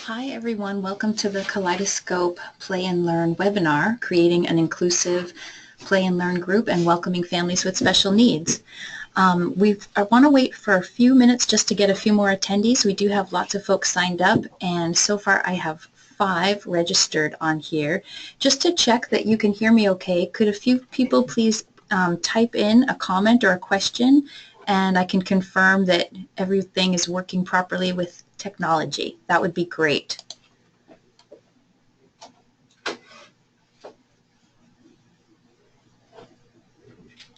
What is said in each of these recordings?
Hi everyone, welcome to the Kaleidoscope Play and Learn webinar, creating an inclusive play and learn group and welcoming families with special needs. I want to wait for a few minutes just to get a few more attendees. We do have lots of folks signed up, and so far I have 5 registered on here. Just to check that you can hear me okay, could a few people please type in a comment or a question, and I can confirm that everything is working properly with technology. That would be great.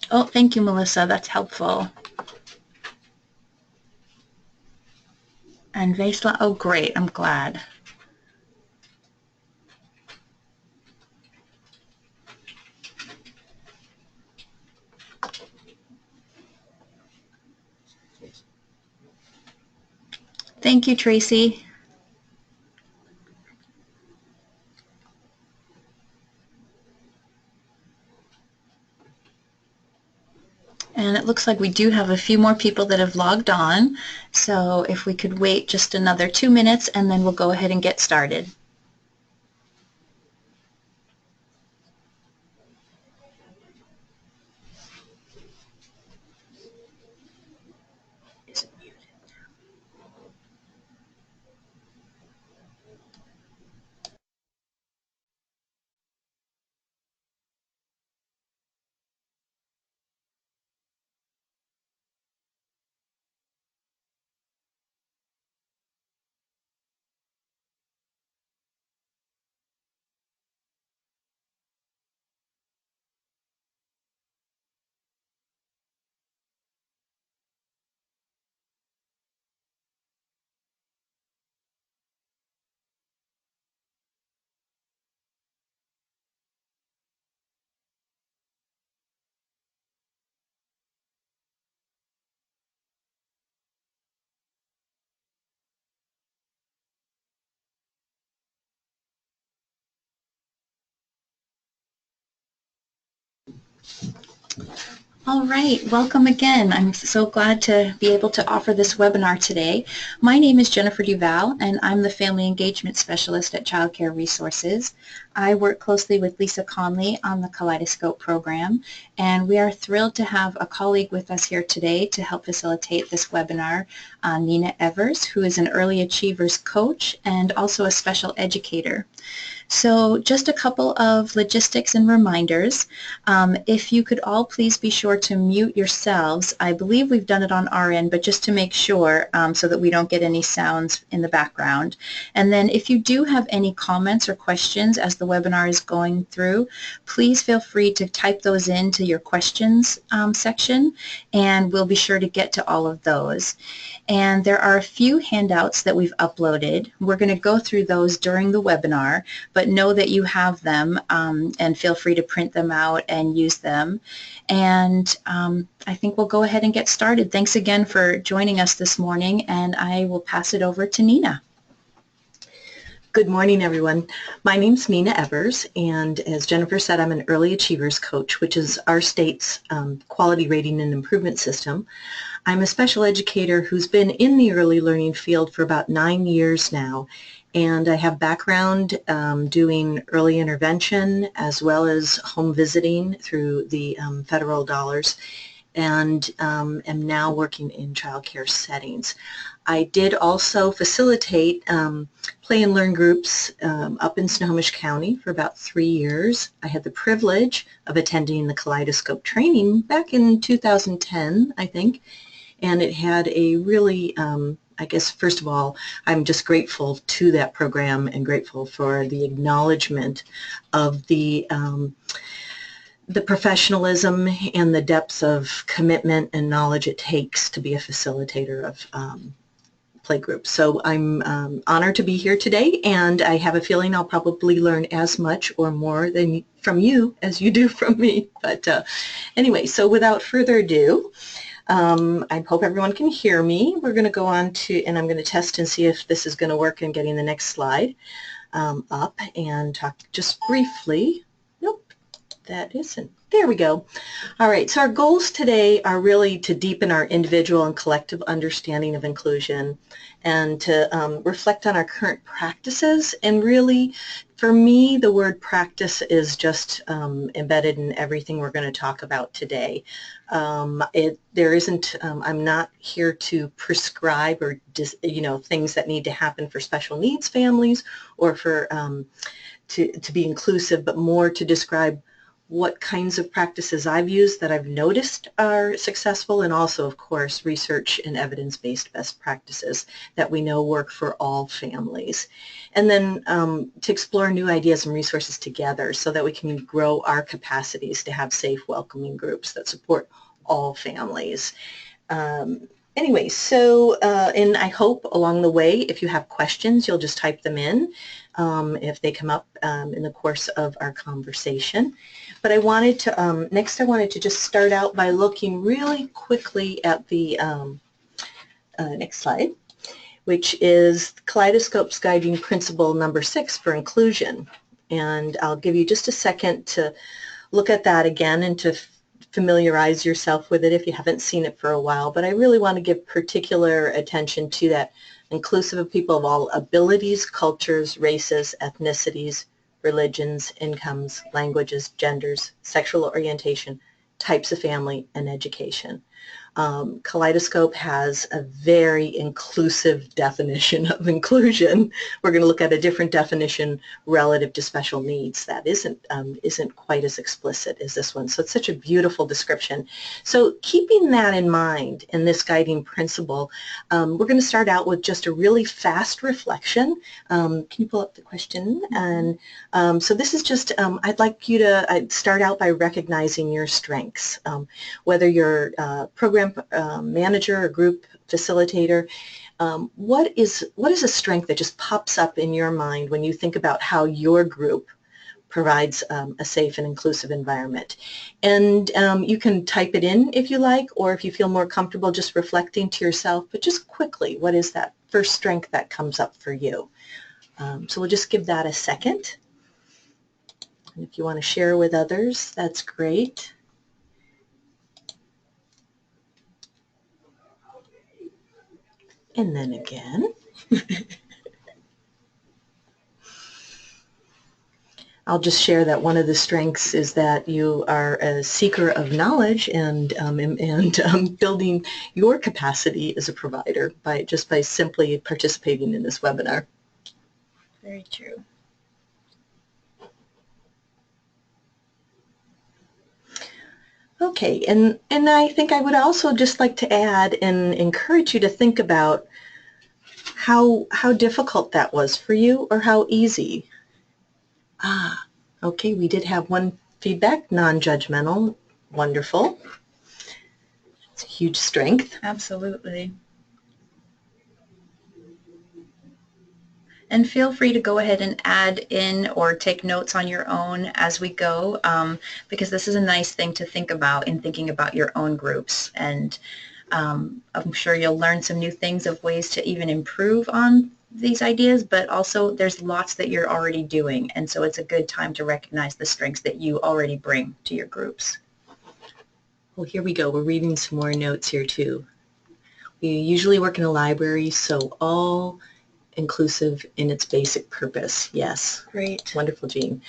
Oh, thank you, Melissa. That's helpful. And Vesla, oh, great. I'm glad. Thank you, Tracy. And it looks like we do have a few more people that have logged on. So if we could wait just another 2 minutes, and then we'll go ahead and get started. Is it muted? All right, welcome again. I'm so glad to be able to offer this webinar today. My name is Jennifer Duval, and I'm the Family Engagement Specialist at Child Care Resources. I work closely with Lisa Conley on the Kaleidoscope program, and we are thrilled to have a colleague with us here today to help facilitate this webinar, Nina Evers, who is an Early Achievers coach and also a special educator. So just a couple of logistics and reminders. If you could all please be sure to mute yourselves. I believe we've done it on our end, but just to make sure so that we don't get any sounds in the background. And then if you do have any comments or questions as the webinar is going through, please feel free to type those into your questions section, and we'll be sure to get to all of those. And there are a few handouts that we've uploaded. We're going to go through those during the webinar, but know that you have them and feel free to print them out and use them. And I think we'll go ahead and get started. Thanks again for joining us this morning, and I will pass it over to Nina. Good morning, everyone. My name's Nina Evers, and as Jennifer said, I'm an Early Achievers coach, which is our state's quality rating and improvement system. I'm a special educator who's been in the early learning field for about 9 years now, and I have background doing early intervention as well as home visiting through the federal dollars, and am now working in child care settings. I did also facilitate play and learn groups up in Snohomish County for about 3 years. I had the privilege of attending the Kaleidoscope training back in 2010, I think, and it had a really, I guess, first of all, I'm just grateful to that program and grateful for the acknowledgement of the professionalism and the depths of commitment and knowledge it takes to be a facilitator of playgroups. So I'm honored to be here today, and I have a feeling I'll probably learn as much or more from you as you do from me. But anyway, so without further ado, I hope everyone can hear me. We're going to go on to, and I'm going to test and see if this is going to work in getting the next slide up and talk just briefly. Nope. that isn't. There we go. All right, so our goals today are really to deepen our individual and collective understanding of inclusion and to reflect on our current practices. And really, for me, the word practice is just embedded in everything we're going to talk about today. There isn't, I'm not here to prescribe or, things that need to happen for special needs families or for to be inclusive, but more to describe what kinds of practices I've used that I've noticed are successful, and also, of course, research and evidence-based best practices that we know work for all families. And then to explore new ideas and resources together so that we can grow our capacities to have safe, welcoming groups that support all families. Anyway, so, and I hope along the way, if you have questions, you'll just type them in if they come up in the course of our conversation. But I wanted to, next I wanted to just start out by looking really quickly at the next slide, which is Kaleidoscope's guiding principle number 6 for inclusion. And I'll give you just a second to look at that again and to familiarize yourself with it if you haven't seen it for a while. But I really want to give particular attention to that: inclusive of people of all abilities, cultures, races, ethnicities, religions, incomes, languages, genders, sexual orientation, types of family, and education. Kaleidoscope has a very inclusive definition of inclusion. We're going to look at a different definition relative to special needs that isn't quite as explicit as this one. So it's such a beautiful description. So keeping that in mind in this guiding principle, we're going to start out with just a really fast reflection. Can you pull up the question? And so this is just, I'd like you to start out by recognizing your strengths. Whether you're program manager or group facilitator, what is a strength that just pops up in your mind when you think about how your group provides a safe and inclusive environment? And you can type it in if you like, or if you feel more comfortable just reflecting to yourself, but just quickly, what is that first strength that comes up for you? So we'll just give that a second. And if you want to share with others, that's great. And then again. I'll just share that one of the strengths is that you are a seeker of knowledge and building your capacity as a provider by simply participating in this webinar. Very true. Okay, and I think I would also just like to add and encourage you to think about how difficult that was for you or how easy. Okay, we did have one feedback, non-judgmental. Wonderful. It's a huge strength. Absolutely. And feel free to go ahead and add in or take notes on your own as we go, because this is a nice thing to think about in thinking about your own groups. And I'm sure you'll learn some new things of ways to even improve on these ideas, but also there's lots that you're already doing. And so it's a good time to recognize the strengths that you already bring to your groups. Well, here we go. We're reading some more notes here too. We usually work in a library, so all inclusive in its basic purpose. Yes. Great. Wonderful, Jean.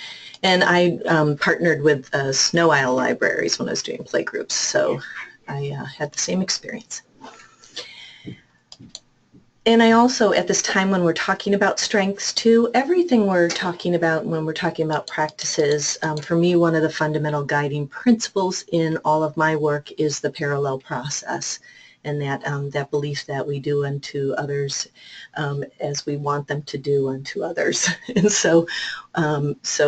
And I partnered with Snow Isle Libraries when I was doing playgroups, so I had the same experience. And I also, at this time when we're talking about strengths too, everything we're talking about when we're talking about practices, for me, one of the fundamental guiding principles in all of my work is the parallel process. And that belief that we do unto others as we want them to do unto others. And so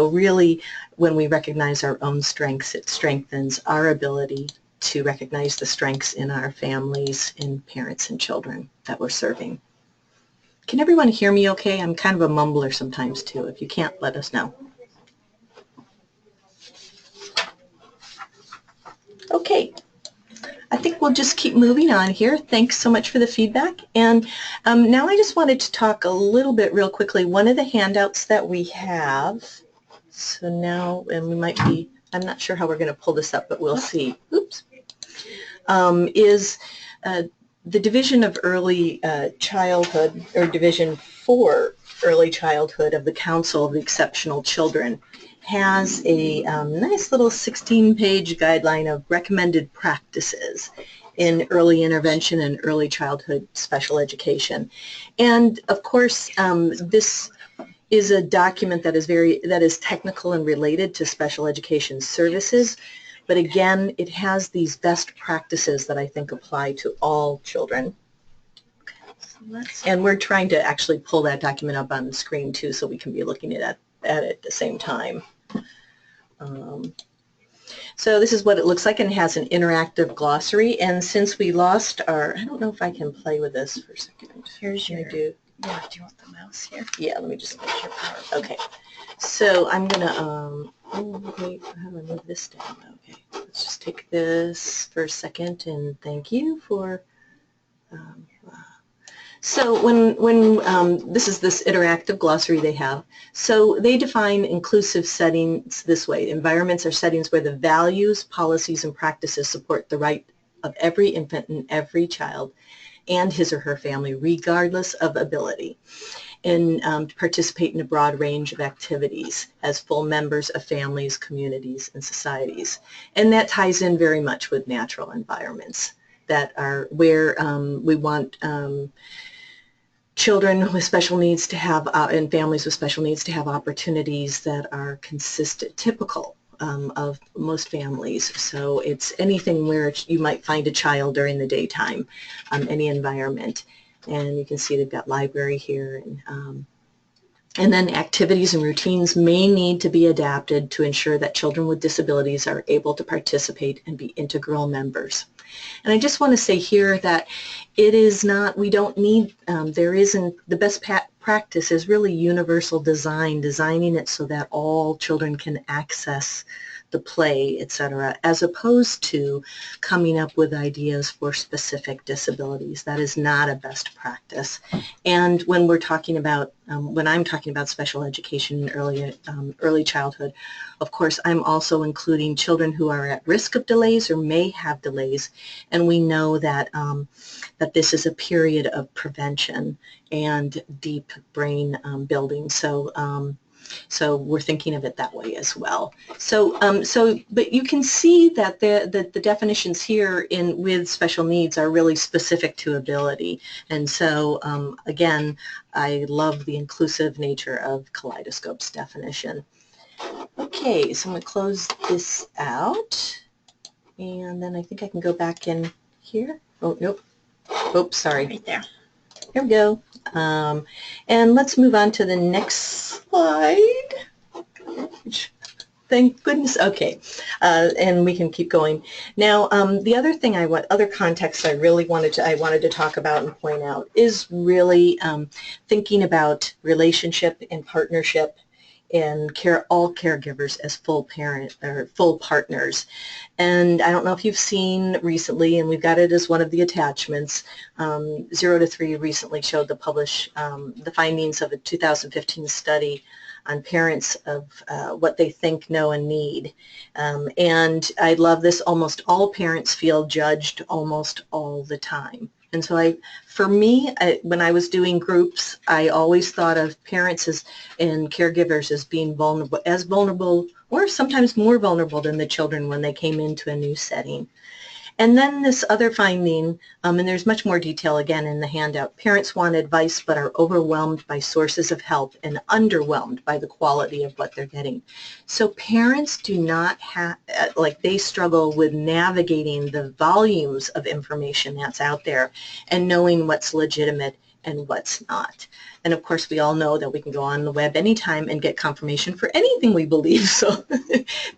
really, when we recognize our own strengths, it strengthens our ability to recognize the strengths in our families, in parents and children that we're serving. Can everyone hear me okay? I'm kind of a mumbler sometimes too. If you can't, let us know. Okay. I think we'll just keep moving on here. Thanks so much for the feedback. And now I just wanted to talk a little bit real quickly. One of the handouts that we have, so now, and we might be I'm not sure how we're going to pull this up, but we'll see. Oops. Is the Division of Early Childhood, or Division for Early Childhood of the Council of Exceptional Children, has a nice little 16-page guideline of recommended practices in early intervention and early childhood special education. And of course, this is a document that is technical and related to special education services. But again, it has these best practices that I think apply to all children. And we're trying to actually pull that document up on the screen too, so we can be looking at it at the same time. So this is what it looks like, and it has an interactive glossary. And since we lost our, I don't know if I can play with this for a second. Here's your, do you want the mouse here? Yeah, let me just make your power. Okay. So I'm going to, oh, wait, how do I move this down? Okay, let's just take this for a second, and thank you for, so when this is this interactive glossary they have, so they define inclusive settings this way. Environments are settings where the values, policies, and practices support the right of every infant and every child and his or her family, regardless of ability, and to participate in a broad range of activities as full members of families, communities, and societies. And that ties in very much with natural environments that are where we want children with special needs to have, and families with special needs to have opportunities that are consistent, typical of most families. So it's anything where you might find a child during the daytime, any environment. And you can see they've got library here. And then activities and routines may need to be adapted to ensure that children with disabilities are able to participate and be integral members. And I just want to say here that it is not, we don't need, there isn't, the best practice is really universal design, designing it so that all children can access the play, etc., as opposed to coming up with ideas for specific disabilities. That is not a best practice. And when we're talking about, when I'm talking about special education in early childhood, of course, I'm also including children who are at risk of delays or may have delays, and we know that that this is a period of prevention and deep brain building. So we're thinking of it that way as well. But you can see that the definitions here with special needs are really specific to ability. And so again, I love the inclusive nature of Kaleidoscope's definition. Okay, so I'm going to close this out, and then I think I can go back in here. Oh, nope. Oops, sorry. Right there. Here we go. And let's move on to the next slide. Thank goodness. Okay, and we can keep going. Now, the other thing other context I really wanted to talk about and point out is really thinking about relationship and partnership and all caregivers as full parent or full partners. And I don't know if you've seen recently, and we've got it as one of the attachments, 0 to 3 recently showed the findings of a 2015 study on parents of what they think, know, and need. And I love this, almost all parents feel judged almost all the time. And so for me, when I was doing groups, I always thought of parents and caregivers as being vulnerable, or sometimes more vulnerable than the children when they came into a new setting. And then this other finding, and there's much more detail again in the handout, parents want advice but are overwhelmed by sources of help and underwhelmed by the quality of what they're getting. So parents do not have, they struggle with navigating the volumes of information that's out there and knowing what's legitimate and what's not. And of course, we all know that we can go on the web anytime and get confirmation for anything we believe. So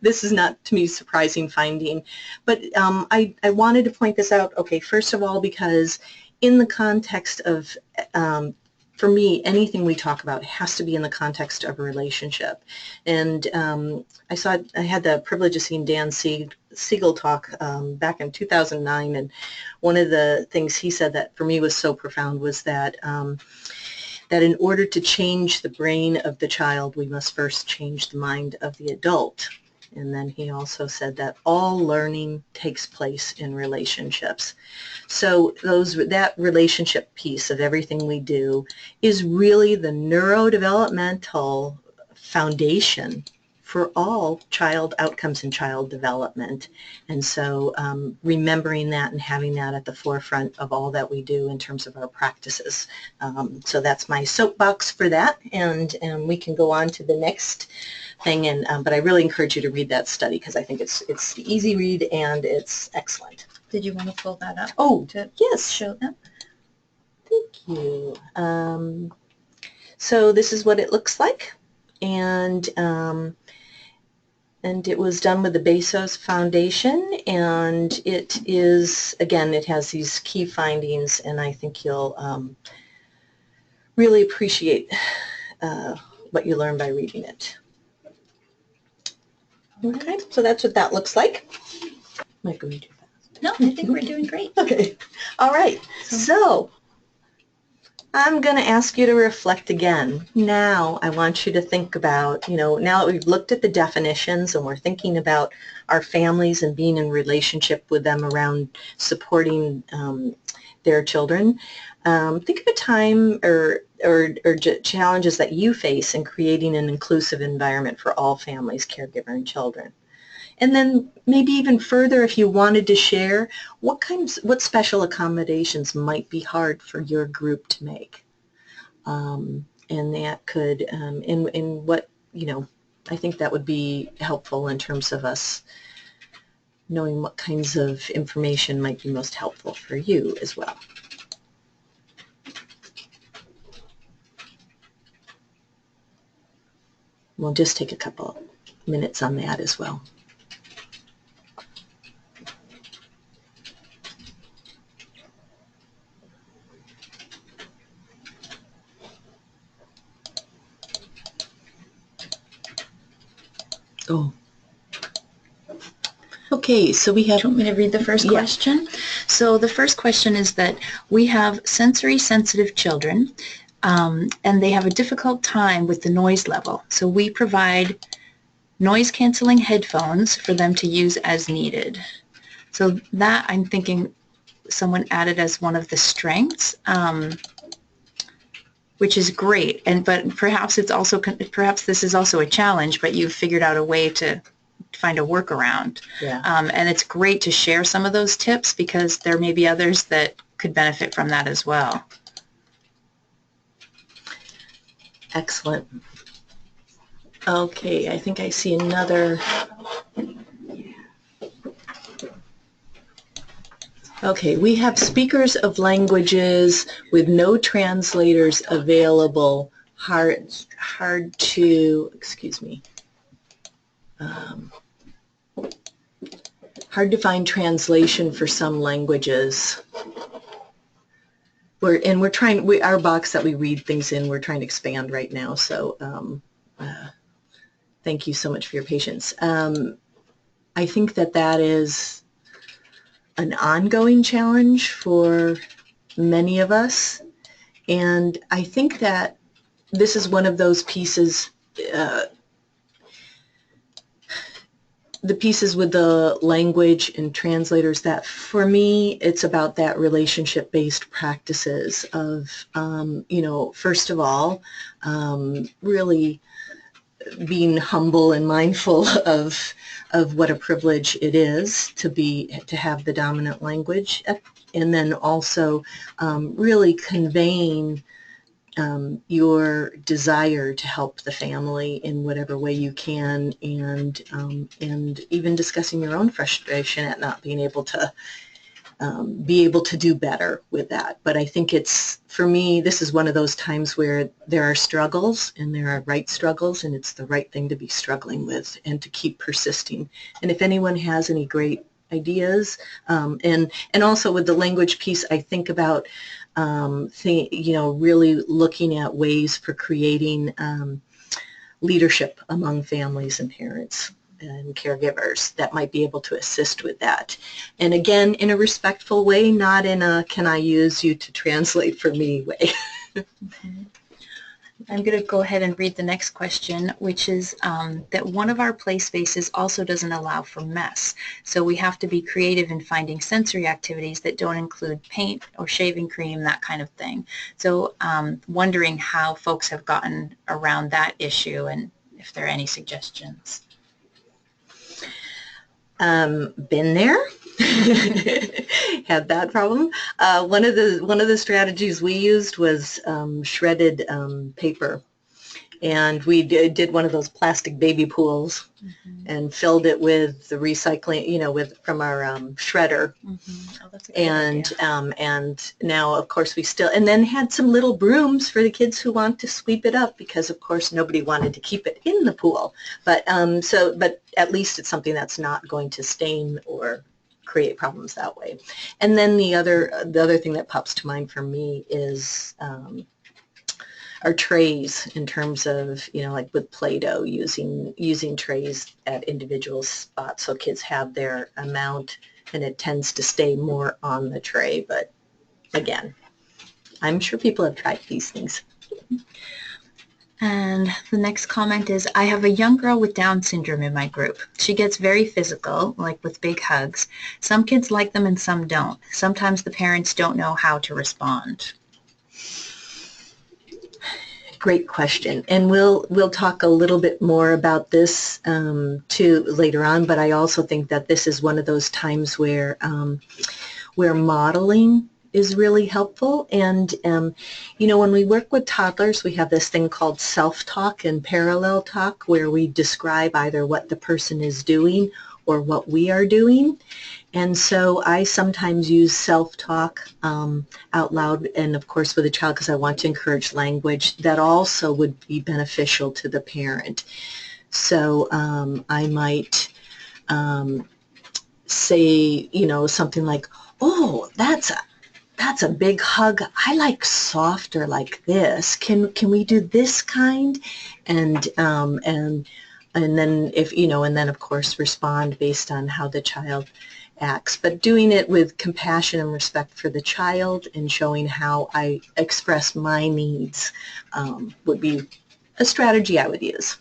this is not, to me, surprising finding. But I wanted to point this out, okay, first of all, because in the context of, for me, anything we talk about has to be in the context of a relationship. And I had the privilege of seeing Dan Siegel talk back in 2009, and one of the things he said that for me was so profound was that that in order to change the brain of the child, we must first change the mind of the adult. And then he also said that all learning takes place in relationships. So that relationship piece of everything we do is really the neurodevelopmental foundation for all child outcomes and child development. And so remembering that and having that at the forefront of all that we do in terms of our practices. So that's my soapbox for that, and we can go on to the next thing. And but I really encourage you to read that study because I think it's easy read and it's excellent. Did you want to pull that up? Oh, to yes. Show them? Thank you. So this is what it looks like, and it was done with the Bezos Foundation, and it is, again, it has these key findings, and I think you'll really appreciate what you learn by reading it. Okay, so that's what that looks like. Am I going too fast? No, I think we're doing great. Okay, all right. So I'm going to ask you to reflect again. Now I want you to think about, now that we've looked at the definitions and we're thinking about our families and being in relationship with them around supporting their children, think of a time or challenges that you face in creating an inclusive environment for all families, caregiver, and children. And then maybe even further, if you wanted to share, what special accommodations might be hard for your group to make? And that could, in what, I think that would be helpful in terms of us knowing what kinds of information might be most helpful for you as well. We'll just take a couple minutes on that as well. Oh. Okay, so we have... Do you want me to read the first question? So the first question is that we have sensory sensitive children and they have a difficult time with the noise level. So we provide noise canceling headphones for them to use as needed. So that, I'm thinking, someone added as one of the strengths, which is great. But perhaps this is also a challenge, but you've figured out a way to find a workaround. Yeah. And it's great to share some of those tips because there may be others that could benefit from that as well. Excellent. Okay, I think I see another. Okay, we have speakers of languages with no translators available. Hard to, excuse me. Hard to find translation for some languages. We're trying, our box that we read things in, we're trying to expand right now, so thank you so much for your patience. I think that is an ongoing challenge for many of us, and I think that this is one of those pieces, the pieces with the language and translators, that for me it's about that relationship-based practices of, first of all, really being humble and mindful of what a privilege it is to have the dominant language, and then also really conveying your desire to help the family in whatever way you can, and even discussing your own frustration at not being able to do better with that. But I think for me, this is one of those times where there are struggles and there are right struggles, and it's the right thing to be struggling with and to keep persisting. And if anyone has any great ideas, and also with the language piece, I think about really looking at ways for creating leadership among families and parents and caregivers that might be able to assist with that. And again, in a respectful way, not in a "can I use you to translate for me" way. Mm-hmm. I'm going to go ahead and read the next question, which is that one of our play spaces also doesn't allow for mess. So we have to be creative in finding sensory activities that don't include paint or shaving cream, that kind of thing. So wondering how folks have gotten around that issue and if there are any suggestions. Been there. Had that problem. One of the strategies we used was shredded paper, and we did one of those plastic baby pools and filled it with the recycling, from our shredder. Oh, that's a good idea. And now, of course, and then had some little brooms for the kids who want to sweep it up, because of course nobody wanted to keep it in the pool. But but at least it's something that's not going to stain or create problems that way. And then the other thing that pops to mind for me is our trays, in terms of, like with Play-Doh, using trays at individual spots so kids have their amount and it tends to stay more on the tray. But again, I'm sure people have tried these things. And the next comment is, I have a young girl with Down syndrome in my group. She gets very physical, like with big hugs. Some kids like them and some don't. Sometimes the parents don't know how to respond. Great question, and we'll talk a little bit more about this too later on. But I also think that this is one of those times where modeling is really helpful. And when we work with toddlers, we have this thing called self-talk and parallel talk, where we describe either what the person is doing or what we are doing. And so I sometimes use self-talk out loud, and of course with a child, because I want to encourage language that also would be beneficial to the parent. So I might say, something like, "Oh, that's a big hug. I like softer like this. Can we do this kind?" And then and then of course respond based on how the child acts, but doing it with compassion and respect for the child and showing how I express my needs would be a strategy I would use.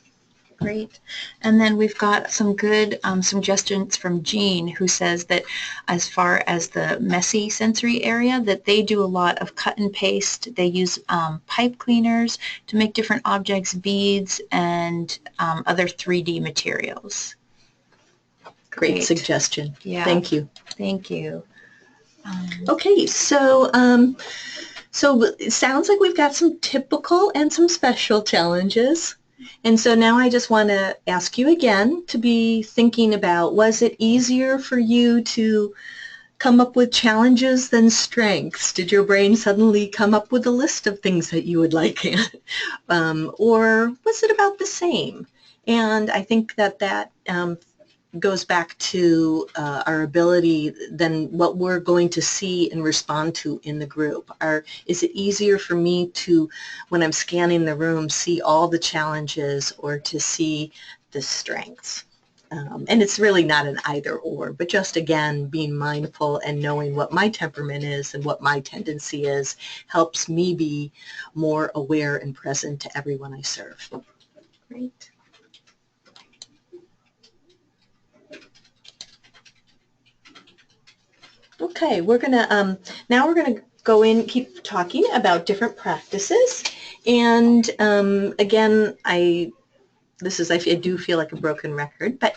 Great. And then we've got some good suggestions from Jean, who says that as far as the messy sensory area, that they do a lot of cut and paste. They use pipe cleaners to make different objects, beads, and other 3D materials. Great suggestion. Yeah. Thank you. Thank you. Okay, so it sounds like we've got some typical and some special challenges. And so now I just want to ask you again to be thinking about, was it easier for you to come up with challenges than strengths? Did your brain suddenly come up with a list of things that you would like? Or was it about the same? And I think that goes back to our ability, then what we're going to see and respond to in the group. Is it easier for me to, when I'm scanning the room, see all the challenges or to see the strengths? And it's really not an either or, but just again, being mindful and knowing what my temperament is and what my tendency is helps me be more aware and present to everyone I serve. Great. Okay, we're gonna now we're gonna go in, keep talking about different practices, and again, I do feel like a broken record, but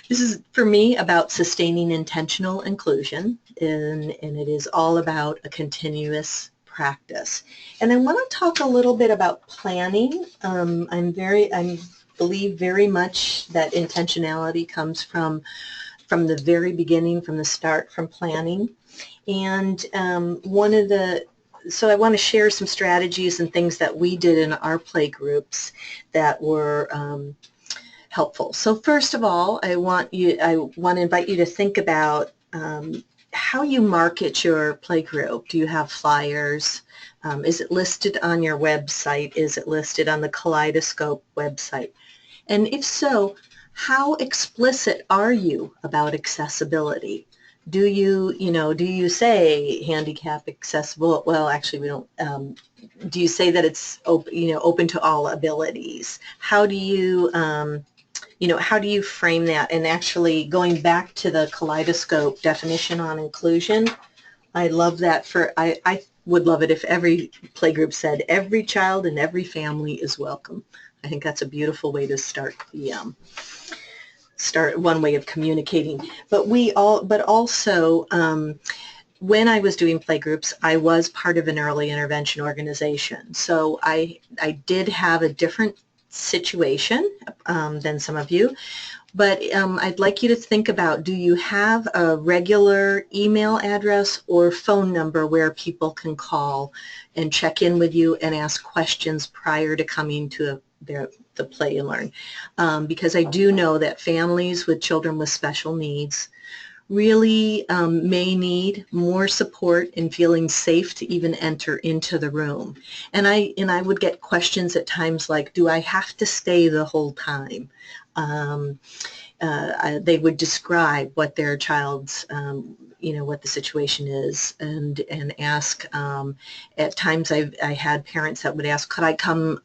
this is for me about sustaining intentional inclusion, and it is all about a continuous practice. And I want to talk a little bit about planning. I believe very much that intentionality comes from the very beginning, from the start, from planning. And so I want to share some strategies and things that we did in our play groups that were helpful. So first of all, I want to invite you to think about how you market your play group. Do you have flyers? Is it listed on your website? Is it listed on the Kaleidoscope website? And if so, how explicit are you about accessibility? do you say handicap accessible? Well, actually, we don't. Do you say that it's open to all abilities? How do you how do you frame that? And actually, going back to the Kaleidoscope definition on inclusion, I love that. I would love it if every playgroup said every child and every family is welcome. I think that's a beautiful way to start one way of communicating. But also, when I was doing playgroups, I was part of an early intervention organization. So I did have a different situation than some of you. But I'd like you to think about, do you have a regular email address or phone number where people can call and check in with you and ask questions prior to coming to the Play and Learn? Because I do know that families with children with special needs really may need more support in feeling safe to even enter into the room. And I would get questions at times like, do I have to stay the whole time? They would describe what their child's, what the situation is, and ask. At times, I had parents that would ask, could I come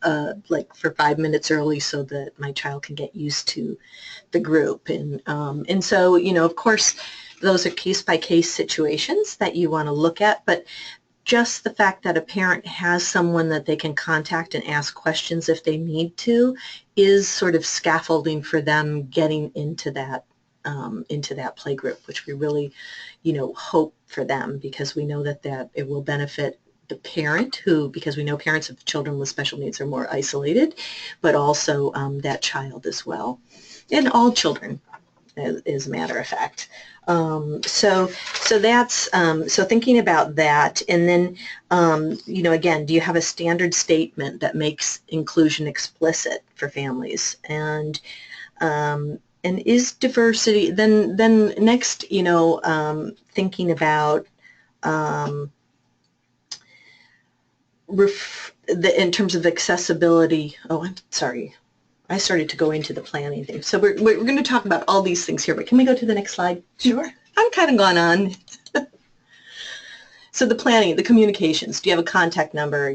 like for 5 minutes early so that my child can get used to the group? And so, of course, those are case-by-case situations that you want to look at, but just the fact that a parent has someone that they can contact and ask questions if they need to is sort of scaffolding for them getting into that play group, which we really, hope for them, because we know that it will benefit the parent because we know parents of children with special needs are more isolated, but also that child as well, and all children, as a matter of fact. So that's so thinking about that, and then again, do you have a standard statement that makes inclusion explicit for families? And is diversity then next? Thinking about in terms of accessibility. Oh, I'm sorry. I started to go into the planning thing. So we're going to talk about all these things here, but can we go to the next slide? Sure. I'm kind of gone on. So the planning, the communications, do you have a contact number?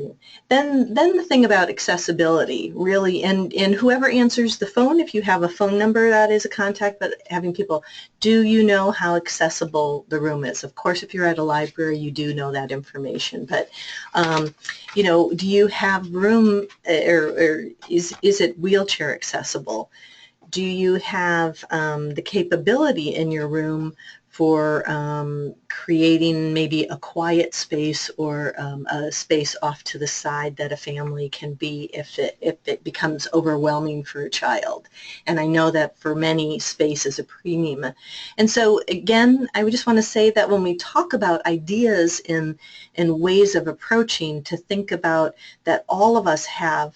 Then the thing about accessibility, really, and whoever answers the phone, if you have a phone number that is a contact, but having people, do you know how accessible the room is? Of course, if you're at a library, you do know that information, but do you have room, or is it wheelchair accessible? Do you have the capability in your room for creating maybe a quiet space or a space off to the side that a family can be if it becomes overwhelming for a child? And I know that for many, space is a premium. And so again, I would just want to say that when we talk about ideas and ways of approaching, to think about that all of us have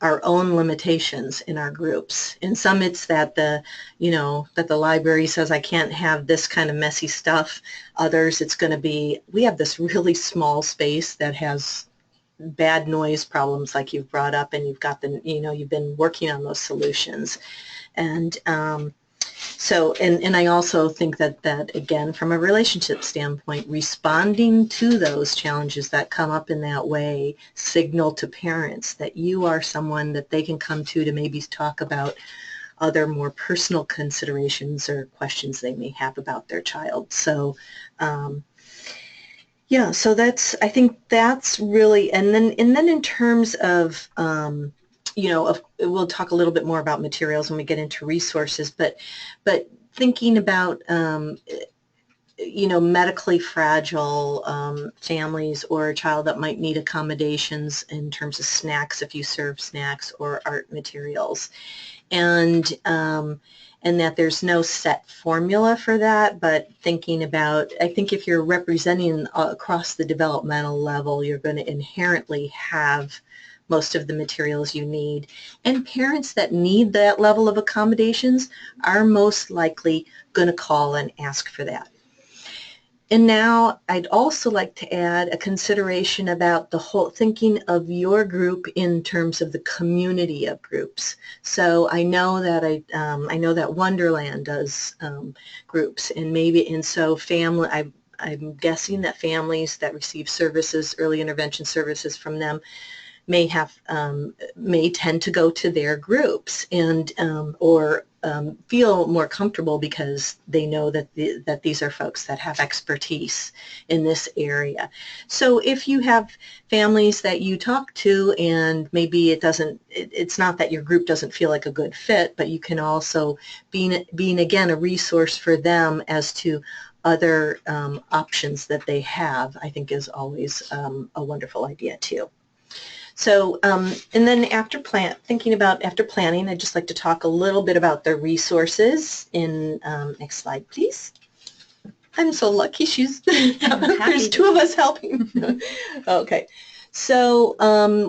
our own limitations in our groups. In some, it's that the library says I can't have this kind of messy stuff. Others, it's going to be, we have this really small space that has bad noise problems like you've brought up, and you've got you've been working on those solutions. And so, and I also think that again, from a relationship standpoint, responding to those challenges that come up in that way signal to parents that you are someone that they can come to maybe talk about other more personal considerations or questions they may have about their child. So, yeah, so I think that's really, and then in terms of, we'll talk a little bit more about materials when we get into resources, but thinking about, medically fragile families, or a child that might need accommodations in terms of snacks, if you serve snacks, or art materials, and that there's no set formula for that, but thinking about, I think if you're representing across the developmental level, you're going to inherently have most of the materials you need. And parents that need that level of accommodations are most likely going to call and ask for that. And now I'd also like to add a consideration about the whole thinking of your group in terms of the community of groups. So I know that I know that Wonderland does groups, and so family. I'm guessing that families that receive services, early intervention services from them, may tend to go to their groups and or feel more comfortable because they know that that these are folks that have expertise in this area. So if you have families that you talk to and maybe it's not that your group doesn't feel like a good fit, but you can also being again a resource for them as to other options that they have, I think is always a wonderful idea too. So, and then after planning, I'd just like to talk a little bit about the resources. Next slide, please. I'm so lucky there's two of us helping. Okay. So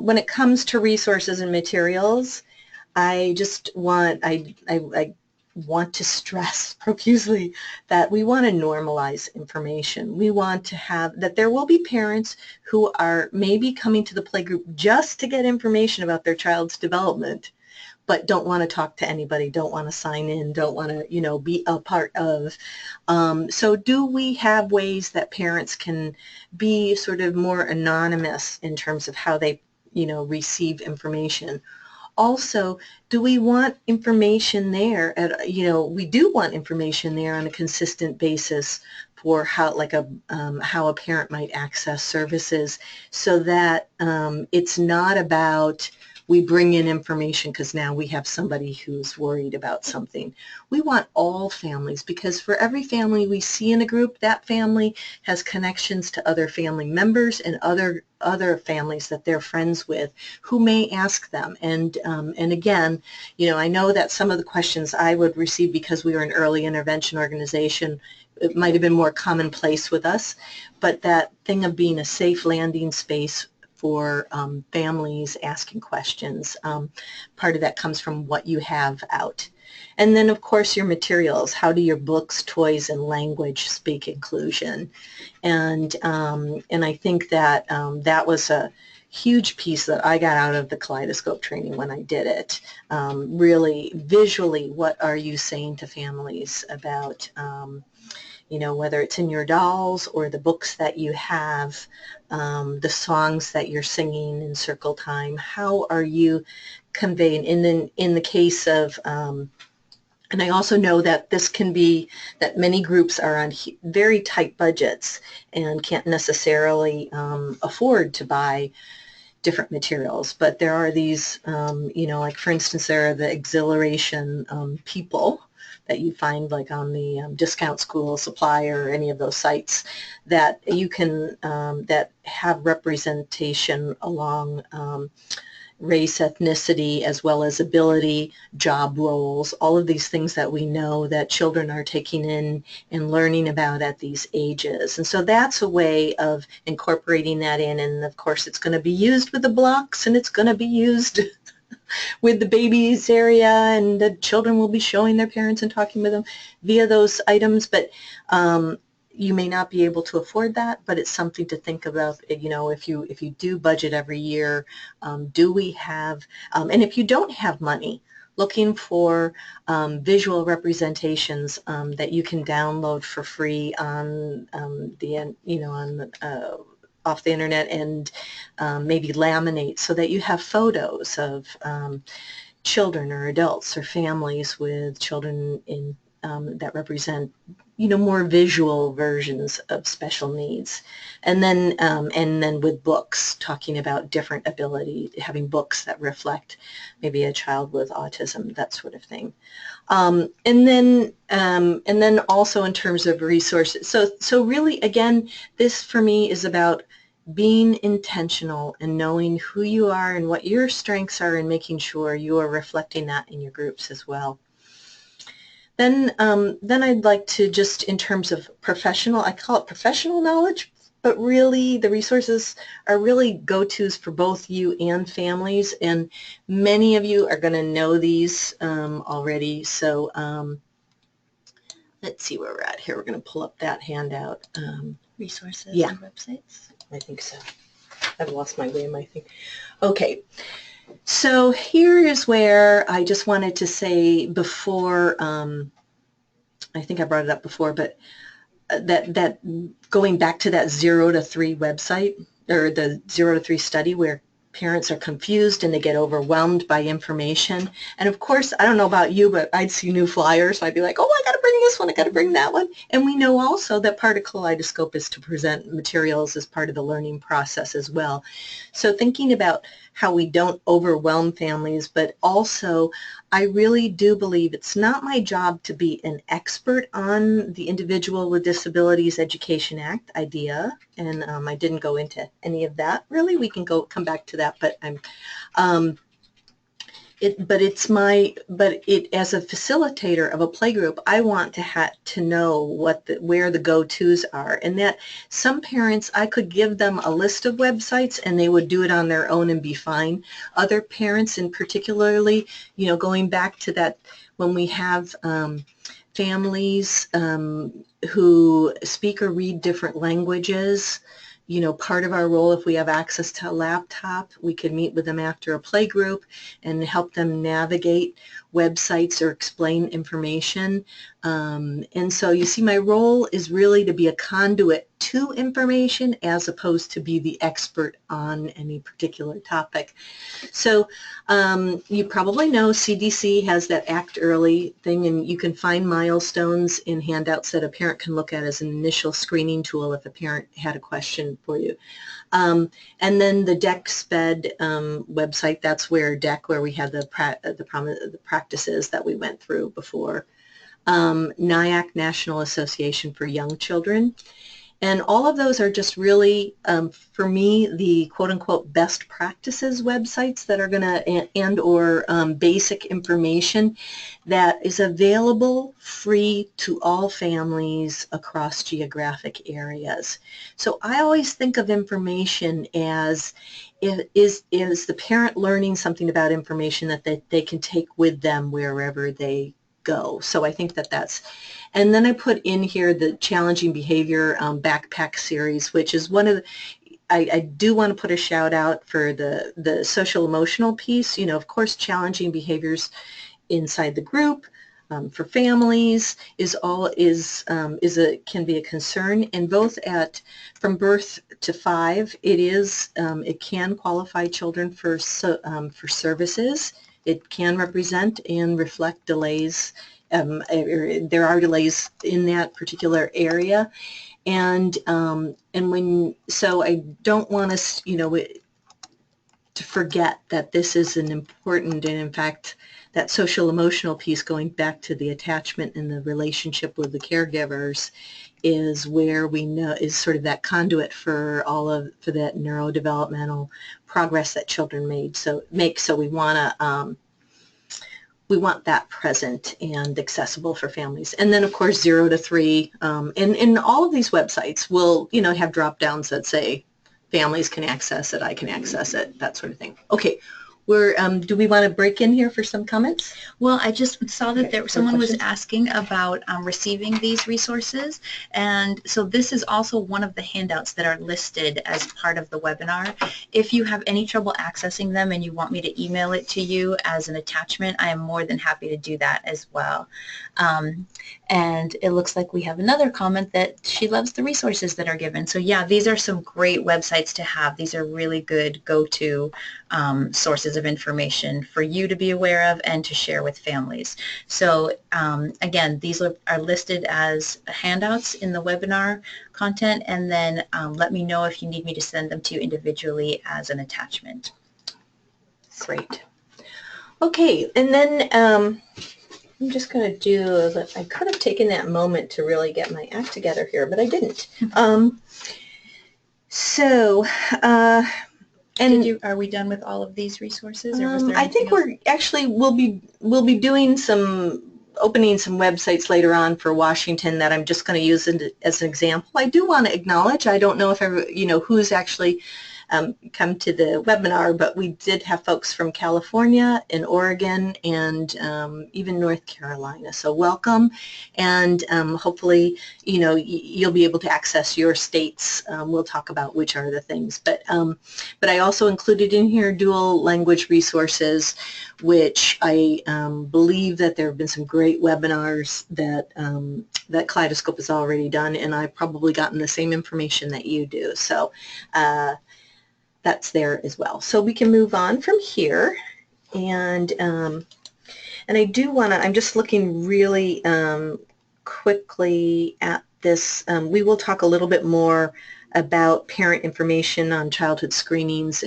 when it comes to resources and materials, I want to stress profusely that we want to normalize information. We want to have that there will be parents who are maybe coming to the playgroup just to get information about their child's development, but don't want to talk to anybody, don't want to sign in, don't want to, be a part of. So do we have ways that parents can be sort of more anonymous in terms of how they, receive information? Also, do we want information there we do want information there on a consistent basis for how how a parent might access services, so that it's not about we bring in information because now we have somebody who's worried about something. We want all families, because for every family we see in a group, that family has connections to other family members and other families that they're friends with who may ask them. And again, I know that some of the questions I would receive, because we were an early intervention organization, it might have been more commonplace with us, but that thing of being a safe landing space for families asking questions, part of that comes from what you have out. And then, of course, your materials. How do your books, toys, and language speak inclusion? And I think that that was a huge piece that I got out of the Kaleidoscope training when I did it. Really, visually, what are you saying to families about whether it's in your dolls or the books that you have, the songs that you're singing in circle time, how are you conveying? And then in the case of, and I also know that this can be, that many groups are on very tight budgets and can't necessarily afford to buy different materials, but there are these, like for instance, there are the exhilaration people that you find like on the Discount School Supply or any of those sites that you can, that have representation along race, ethnicity, as well as ability, job roles, all of these things that we know that children are taking in and learning about at these ages. And so that's a way of incorporating that in, and of course it's going to be used with the blocks, and it's going to be used with the babies area, and the children will be showing their parents and talking with them via those items. But you may not be able to afford that, but it's something to think about. If you do budget every year, do we have, and if you don't have money, looking for visual representations that you can download for free on off the internet, and maybe laminate so that you have photos of children or adults or families with children in that represent more visual versions of special needs. And then with books, talking about different ability, having books that reflect maybe a child with autism, that sort of thing. And then also in terms of resources. So really, again, this for me is about being intentional and knowing who you are and what your strengths are, and making sure you are reflecting that in your groups as well. Then I'd like to just, in terms of professional, I call it professional knowledge, but really the resources are really go-tos for both you and families, and many of you are going to know these already. So let's see where we're at here. We're going to pull up that handout. Resources Yeah. and websites. I think so. I've lost my way in my thing. Okay. So here is where I just wanted to say before, I think I brought it up before, but that going back to that 0 to 3 website, or the 0 to 3 study, where parents are confused and they get overwhelmed by information. And of course, I don't know about you, but I'd see new flyers, so I'd be like, oh, I got to bring this one, I got to bring that one. And we know also that part of Kaleidoscope is to present materials as part of the learning process as well. So thinking about how we don't overwhelm families, but also I really do believe it's not my job to be an expert on the Individual with Disabilities Education Act idea, and I didn't go into any of that really. We can come back to that, but as a facilitator of a playgroup, I want to know where the go-tos are, and that some parents, I could give them a list of websites and they would do it on their own and be fine. Other parents, and particularly, going back to that, when we have families who speak or read different languages, part of our role, if we have access to a laptop, we could meet with them after a play group and help them navigate websites or explain information. And so you see, my role is really to be a conduit to information as opposed to be the expert on any particular topic. So you probably know CDC has that Act Early thing, and you can find milestones in handouts that a parent can look at as an initial screening tool if a parent had a question for you. And then the DEC-SPED website, that's where DEC, where we had the practices that we went through before. NIAC, National Association for Young Children. And all of those are just really, for me, the quote-unquote best practices websites that are going to, and/or basic information that is available free to all families across geographic areas. So I always think of information as, is the parent learning something about information that they can take with them wherever they go. So I think that's, and then I put in here the Challenging Behavior Backpack Series, which is one of the, I do want to put a shout out for the social emotional piece. Of course, challenging behaviors inside the group for families can be a concern, and both from birth to 5, it can qualify children for services. It can represent and reflect delays. There are delays in that particular area, and so I don't want us, to forget that this is an important, and in fact, that social emotional piece, going back to the attachment and the relationship with the caregivers, is where we know is sort of that conduit for that neurodevelopmental progress that children make. So we want that present and accessible for families. And then, of course, 0 to 3, and all of these websites will, have drop downs that say families can access it, I can access it, that sort of thing. Okay, do we want to break in here for some comments? Well, I just saw that someone was asking about receiving these resources, and so this is also one of the handouts that are listed as part of the webinar. If you have any trouble accessing them and you want me to email it to you as an attachment, I am more than happy to do that as well. And it looks like we have another comment that she loves the resources that are given. So yeah, these are some great websites to have. These are really good go-to sources of information for you to be aware of and to share with families. So again, these are listed as handouts in the webinar content, and then let me know if you need me to send them to you individually as an attachment. Great. Okay, and then I'm just going to do, I could have taken that moment to really get my act together here, but I didn't. Are we done with all of these resources? Or was there I think we'll be doing opening some websites later on for Washington that I'm just going to use as an example. I do want to acknowledge, I don't know if who's actually come to the webinar, but we did have folks from California and Oregon and even North Carolina. So welcome, and hopefully, you know, you'll be able to access your states. We'll talk about which are the things, but I also included in here dual language resources, which I believe that there have been some great webinars that that Kaleidoscope has already done, and I've probably gotten the same information that you do. So that's there as well. So we can move on from here, and I do want to, I'm just looking really quickly at this. We will talk a little bit more about parent information on childhood screenings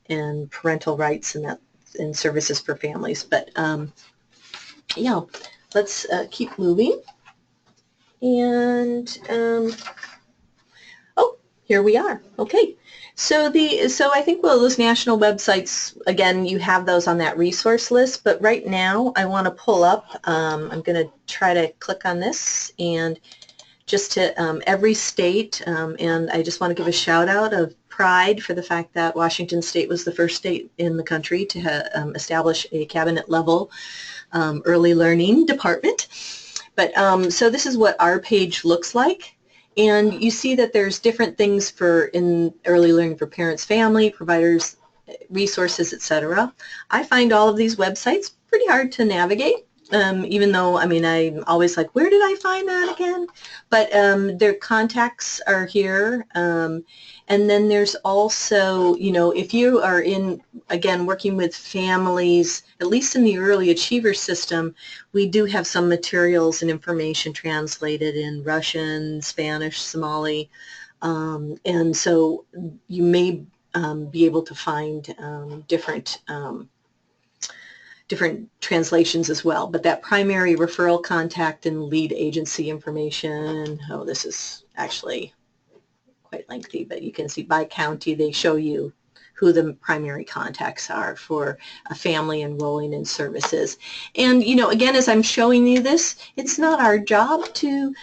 and parental rights and that and services for families. But yeah, let's keep moving. And oh, here we are. Okay. So I think, well, those national websites, again, you have those on that resource list, but right now I want to pull up, I'm going to try to click on this, and just to every state, and I just want to give a shout out of pride for the fact that Washington State was the first state in the country to establish a cabinet level early learning department. But so this is what our page looks like. And you see that there's different things for in early learning for parents, family, providers, resources, etc. I find all of these websites pretty hard to navigate, even though, I mean, I'm always like, where did I find that again? But their contacts are here. And then there's also, you know, if you are in, again, working with families, at least in the early achiever system, we do have some materials and information translated in Russian, Spanish, Somali, and so you may be able to find different translations as well. But that primary referral contact and lead agency information, oh, this is actually quite lengthy, but you can see by county they show you who the primary contacts are for a family enrolling in services. And, you know, again, as I'm showing you this, it's not our job to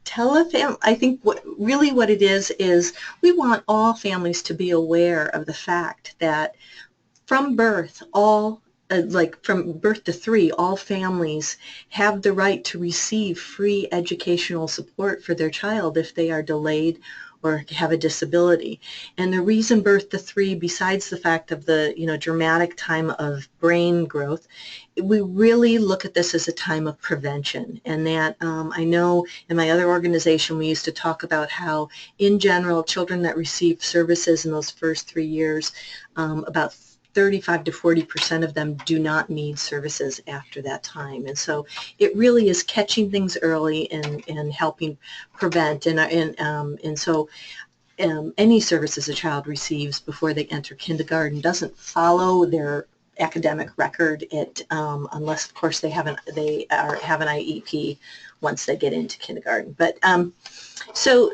tell a family. I think really what it is we want all families to be aware of the fact that from birth, like from birth to 3, all families have the right to receive free educational support for their child if they are delayed or have a disability. And the reason birth to 3, besides the fact of the, you know, dramatic time of brain growth, we really look at this as a time of prevention. And that I know in my other organization we used to talk about how in general children that receive services in those first 3 years, about 35 to 40% of them do not need services after that time. And so it really is catching things early and helping prevent. And so any services a child receives before they enter kindergarten doesn't follow their academic record, unless of course they have an IEP once they get into kindergarten. But so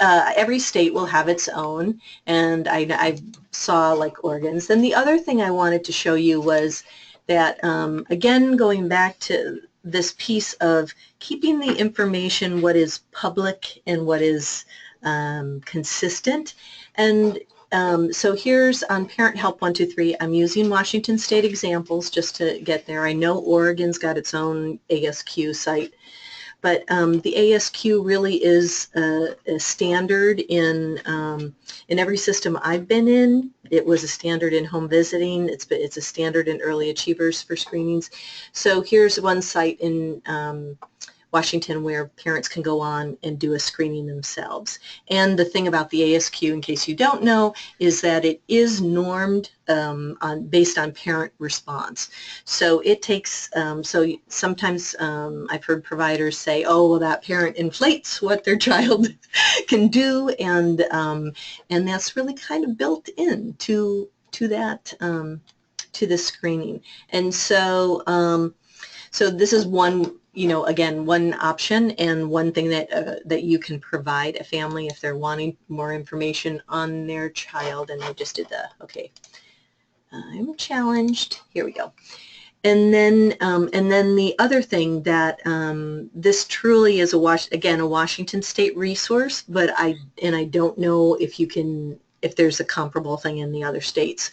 every state will have its own, and I saw like Oregon's. Then the other thing I wanted to show you was that, again, going back to this piece of keeping the information what is public and what is consistent. And so here's on Parent Help 123, I'm using Washington State examples just to get there. I know Oregon's got its own ASQ site, but the ASQ really is a standard in every system I've been in. It was a standard in home visiting. It's a standard in early achievers for screenings. So here's one site in Washington where parents can go on and do a screening themselves. And the thing about the ASQ, in case you don't know, is that it is normed based on parent response. So it takes, so sometimes I've heard providers say, oh, well, that parent inflates what their child can do, and that's really kind of built in to that, to the screening. And so, so this is one, you know, again, one option and one thing that that you can provide a family if they're wanting more information on their child. And I just did okay. I'm challenged. Here we go. And then the other thing that this truly is a Washington State resource, but I don't know if you can if there's a comparable thing in the other states.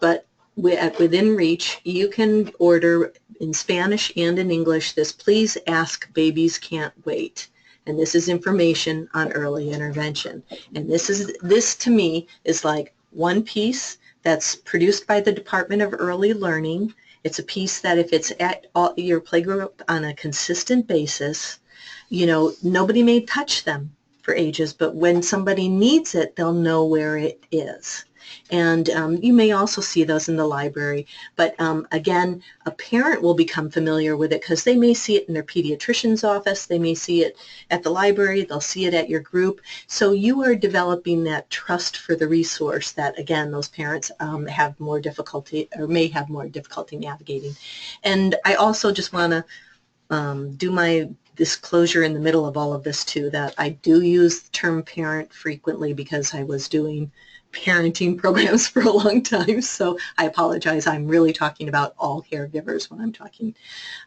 But within reach, you can order in Spanish and in English this "Please Ask Babies Can't Wait." And this is information on early intervention. And this to me is like one piece that's produced by the Department of Early Learning. It's a piece that if it's at your playgroup on a consistent basis, you know, nobody may touch them for ages, but when somebody needs it, they'll know where it is. And you may also see those in the library. But again, a parent will become familiar with it because they may see it in their pediatrician's office. They may see it at the library. They'll see it at your group. So you are developing that trust for the resource that, again, those parents have more difficulty or may have more difficulty navigating. And I also just want to do my disclosure in the middle of all of this too, that I do use the term parent frequently because I was doing parenting programs for a long time, so I apologize. I'm really talking about all caregivers when I'm talking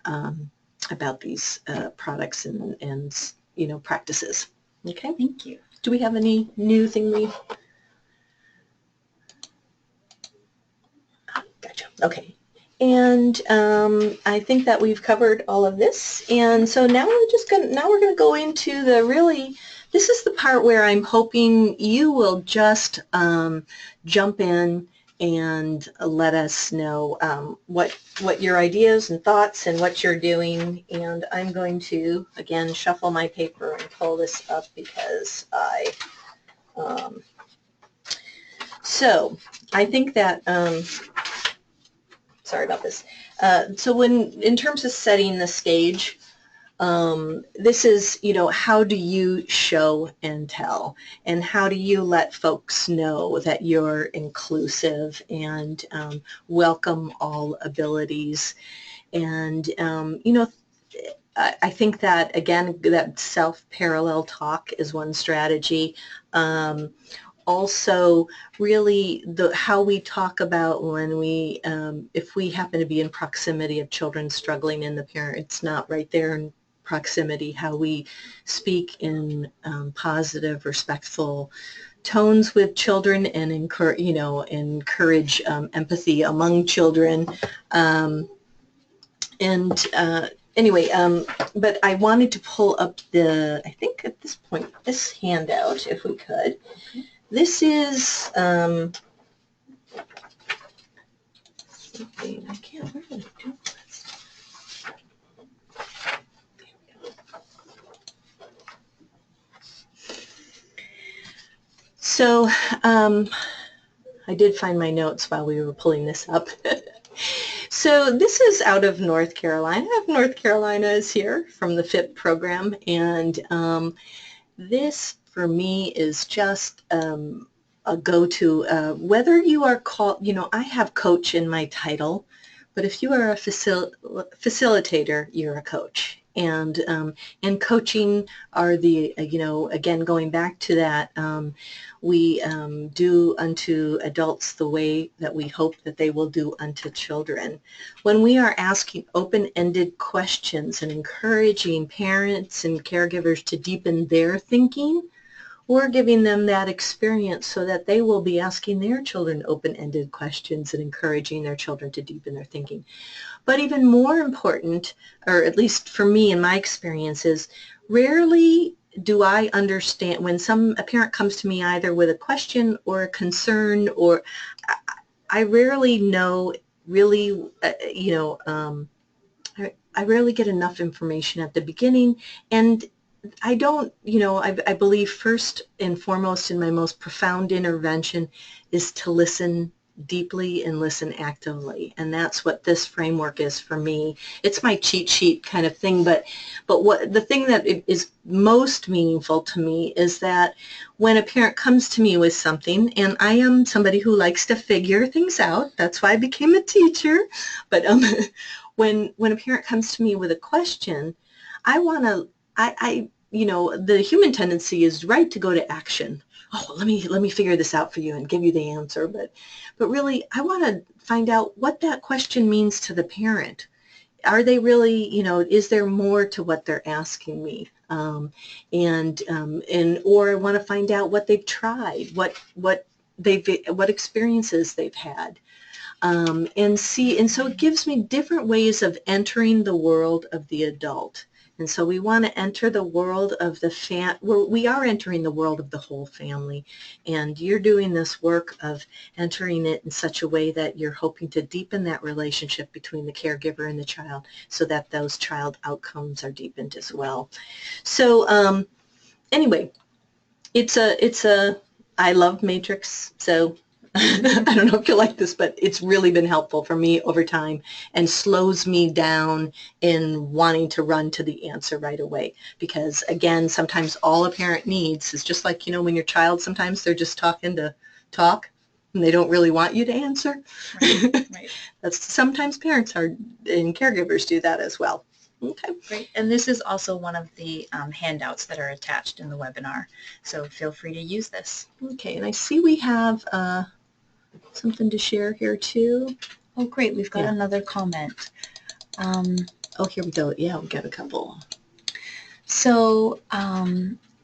about these products and you know, practices. Okay, Thank you. do we have any new thing we... Gotcha. Okay. And I think that we've covered all of this. And so now we're gonna go into the really, this is the part where I'm hoping you will just jump in and let us know what your ideas and thoughts and what you're doing. And I'm going to, again, shuffle my paper and pull this up because so I think that, sorry about this. So in terms of setting the stage, this is, you know, how do you show and tell, and how do you let folks know that you're inclusive and welcome all abilities. And, you know, I think that, again, that self-parallel talk is one strategy. Also, really, how we talk about when we, if we happen to be in proximity of children struggling and the parent's not right there in proximity, how we speak in positive, respectful tones with children and encourage, you know, encourage empathy among children. Anyway, but I wanted to pull up I think at this point, this handout, if we could. This is something I can't really do this. So I did find my notes while we were pulling this up. So this is out of North Carolina. North Carolina is here from the FIP program, and this for me is just a go-to, whether you are called, you know, I have coach in my title, but if you are a facilitator, you're a coach. And coaching are the, you know, again, going back to that, we do unto adults the way that we hope that they will do unto children. When we are asking open-ended questions and encouraging parents and caregivers to deepen their thinking, we're giving them that experience so that they will be asking their children open-ended questions and encouraging their children to deepen their thinking. But even more important, or at least for me in my experience, is rarely do I understand when a parent comes to me either with a question or a concern, or I rarely know really, you know, I rarely get enough information at the beginning. And I don't, you know, I believe first and foremost in my most profound intervention is to listen deeply and listen actively, and that's what this framework is for me. It's my cheat sheet kind of thing, but what the thing that is most meaningful to me is that when a parent comes to me with something, and I am somebody who likes to figure things out, that's why I became a teacher, but when a parent comes to me with a question, I want to, you know, the human tendency is right to go to action. Oh, let me figure this out for you and give you the answer. But really, I want to find out what that question means to the parent. Are they really, you know, is there more to what they're asking me? Or I want to find out what they've tried, what what experiences they've had. And so it gives me different ways of entering the world of the adult. And so we want to enter the world of we are entering the world of the whole family. And you're doing this work of entering it in such a way that you're hoping to deepen that relationship between the caregiver and the child so that those child outcomes are deepened as well. So anyway, I love Matrix, so I don't know if you like this, but it's really been helpful for me over time and slows me down in wanting to run to the answer right away. Because again, sometimes all a parent needs is just like, when your child, sometimes they're just talking to talk and they don't really want you to answer. Right. Sometimes parents and caregivers do that as well. Okay. Great. And this is also one of the handouts that are attached in the webinar. So feel free to use this. Okay. And I see we have something to share here too. Oh, great. We've got another comment. Oh, here we go. Yeah, we got a couple. So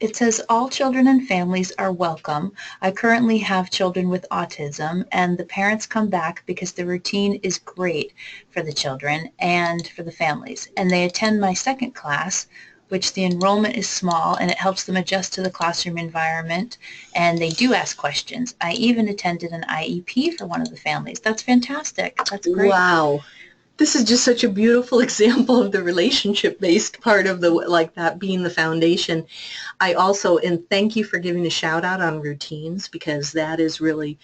it says, all children and families are welcome. I currently have children with autism, and the parents come back because the routine is great for the children and for the families. And they attend my second class, which the enrollment is small, and it helps them adjust to the classroom environment, and they do ask questions. I even attended an IEP for one of the families. That's fantastic. That's great. Wow. This is just such a beautiful example of the relationship-based part of that being the foundation. I also, and thank you for giving a shout out on routines, because that is really,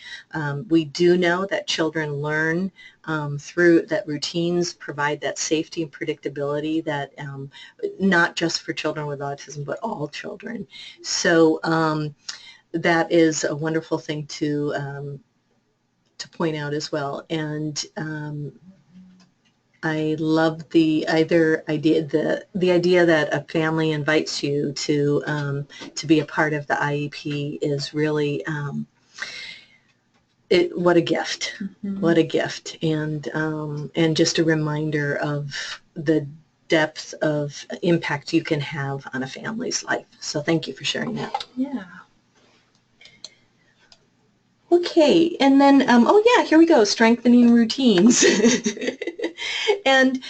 we do know that children learn through that. Routines provide that safety and predictability that not just for children with autism, but all children. So that is a wonderful thing to point out as well. And I love the idea that a family invites you to be a part of the IEP is really what a gift. Mm-hmm. What a gift, and just a reminder of the depth of impact you can have on a family's life. So thank you for sharing that. Yeah. Okay, and then, oh yeah, here we go, strengthening routines. And,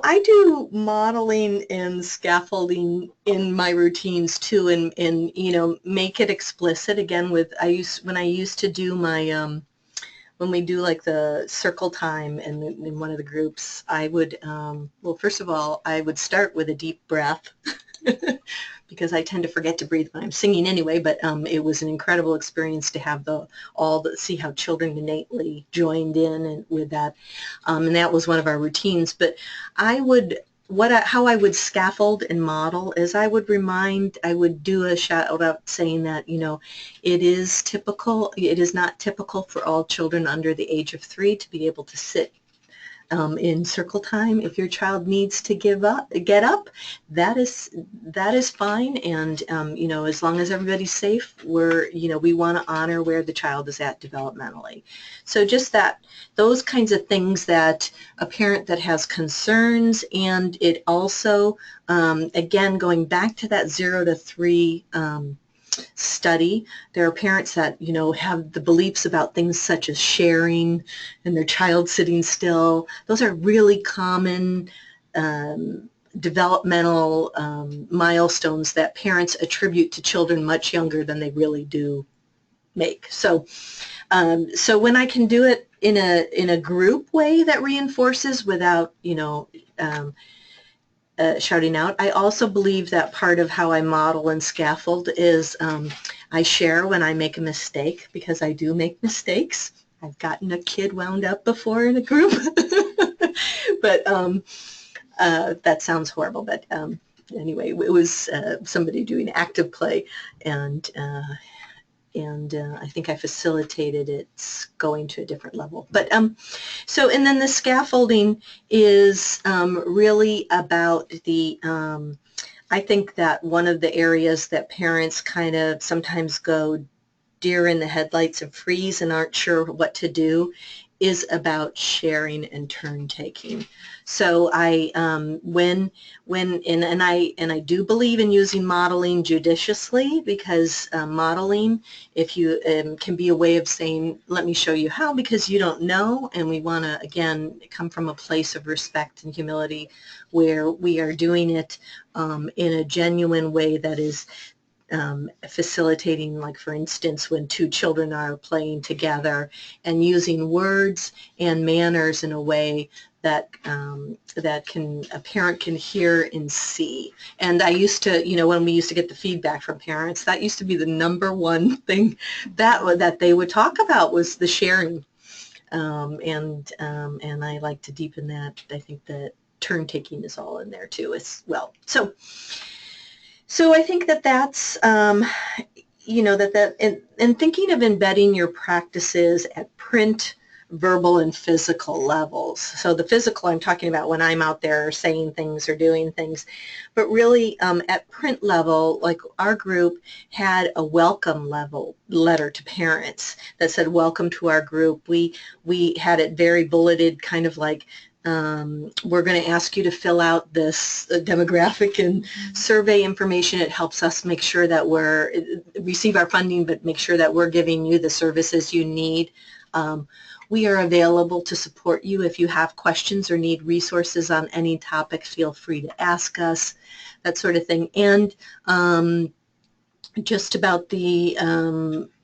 I do modeling and scaffolding in my routines too, and make it explicit. Again, when I used to do my, when we do like the circle time in one of the groups, I would, well, first of all, I would start with a deep breath. Because I tend to forget to breathe when I'm singing anyway, but it was an incredible experience to have see how children innately joined in and with that, and that was one of our routines. But how I would scaffold and model is I would do a shout out saying that, it is not typical for all children under the age of 3 to be able to sit in circle time. If your child needs to get up, that is fine. And as long as everybody's safe, we want to honor where the child is at developmentally. So just those kinds of things that a parent that has concerns, and it also, again, going back to that 0 to 3 study, there are parents that have the beliefs about things such as sharing and their child sitting still. Those are really common developmental milestones that parents attribute to children much younger than they really do make. So when I can do it in a group way that reinforces without shouting out. I also believe that part of how I model and scaffold is I share when I make a mistake, because I do make mistakes. I've gotten a kid wound up before in a group, but that sounds horrible. But anyway, it was somebody doing active play, and I think I facilitated its going to a different level. But and then the scaffolding is really about I think that one of the areas that parents kind of sometimes go deer in the headlights and freeze and aren't sure what to do is about sharing and turn taking. So I and I do believe in using modeling judiciously, because modeling, if you can be a way of saying, let me show you how, because you don't know, and we want to again come from a place of respect and humility where we are doing it in a genuine way that is facilitating, like for instance, when two children are playing together, and using words and manners in a way that that a parent can hear and see. And I used to, when we used to get the feedback from parents, that used to be the #1 thing that they would talk about, was the sharing. And I like to deepen that. I think that turn taking is all in there too as well. So I think that's, and thinking of embedding your practices at print, verbal, and physical levels. So the physical, I'm talking about when I'm out there saying things or doing things, but really at print level, like our group had a welcome letter to parents that said, welcome to our group. We had it very bulleted, kind of like, we're going to ask you to fill out this demographic and survey information. It helps us make sure that receive our funding, but make sure that we're giving you the services you need. We are available to support you. If you have questions or need resources on any topic, feel free to ask us, that sort of thing. And just about the,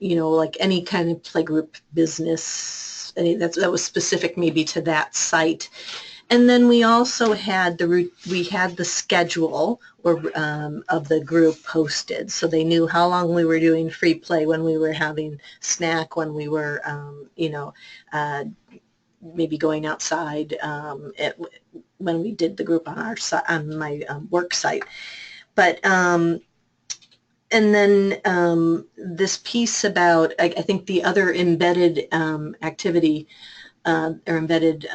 like any kind of playgroup business, that was specific maybe to that site. And then we also had the schedule of the group posted, so they knew how long we were doing free play, when we were having snack, when we were, maybe going outside, when we did the group on my work site. But and then this piece about, I think the other embedded activity or embedded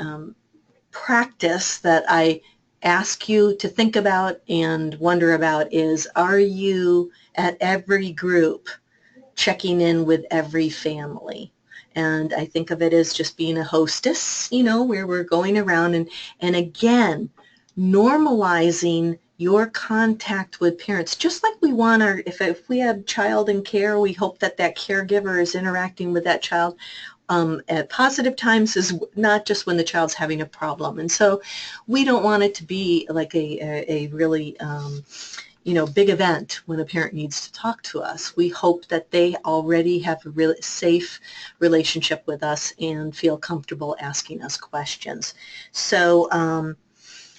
practice that I ask you to think about and wonder about is, are you at every group checking in with every family? And I think of it as just being a hostess, where we're going around and again, normalizing your contact with parents, just like we want if we have child in care, we hope that caregiver is interacting with that child at positive times, is not just when the child's having a problem. And so we don't want it to be like a really big event when a parent needs to talk to us. We hope that they already have a really safe relationship with us and feel comfortable asking us questions. So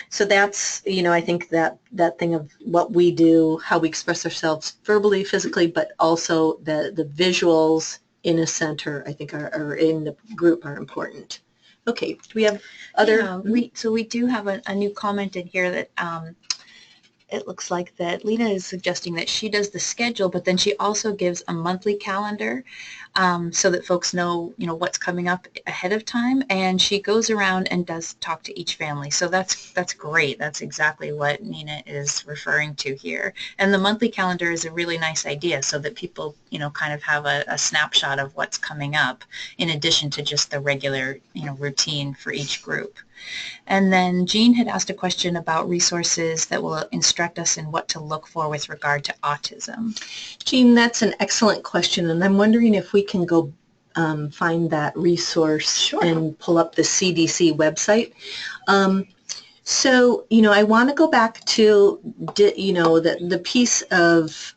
so that's, I think that thing of what we do, how we express ourselves verbally, physically, but also the visuals in a center, I think, are in the group are important. Okay, do we have other? Yeah, so we do have a new comment in here that it looks like that Lena is suggesting that she does the schedule, but then she also gives a monthly calendar so that folks know, what's coming up ahead of time. And she goes around and does talk to each family. So that's great. That's exactly what Nina is referring to here. And the monthly calendar is a really nice idea, so that people, kind of have a snapshot of what's coming up, in addition to just the regular, routine for each group. And then Jean had asked a question about resources that will instruct us in what to look for with regard to autism. Jean, that's an excellent question, and I'm wondering if we can go find that resource. Sure. And pull up the CDC website. So, I want to go back to, the piece of,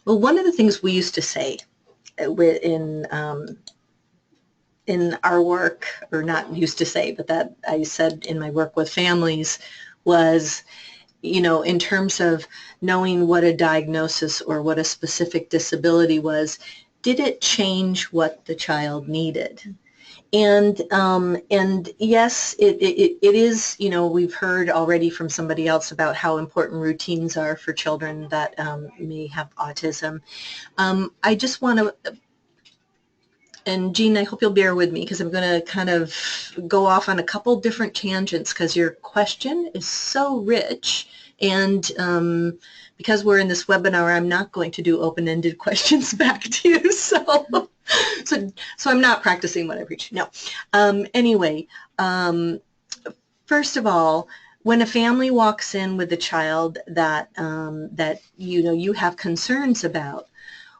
well, one of the things we used to say in our work, or not used to say, but that I said in my work with families, was, in terms of knowing what a diagnosis or what a specific disability was, did it change what the child needed? And yes, it is, we've heard already from somebody else about how important routines are for children that may have autism. I just want to, and Jean, I hope you'll bear with me, because I'm going to kind of go off on a couple different tangents, because your question is so rich. And because we're in this webinar, I'm not going to do open-ended questions back to you. so I'm not practicing what I preach. No. Anyway, first of all, when a family walks in with a child that that you have concerns about,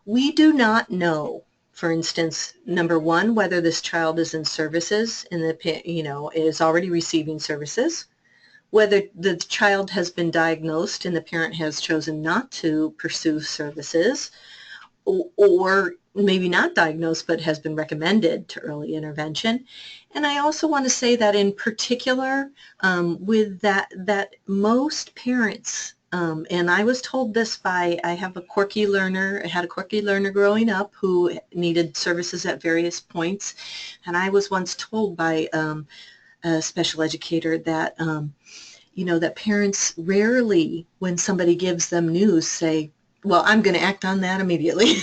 we do not know, for instance, number one, whether this child is in services in the is already receiving services, whether the child has been diagnosed and the parent has chosen not to pursue services, or maybe not diagnosed but has been recommended to early intervention. And I also want to say that in particular with that most parents, and I was told this by, I had a quirky learner growing up who needed services at various points, and I was once told by a special educator that that parents rarely, when somebody gives them news, say, well, I'm going to act on that immediately.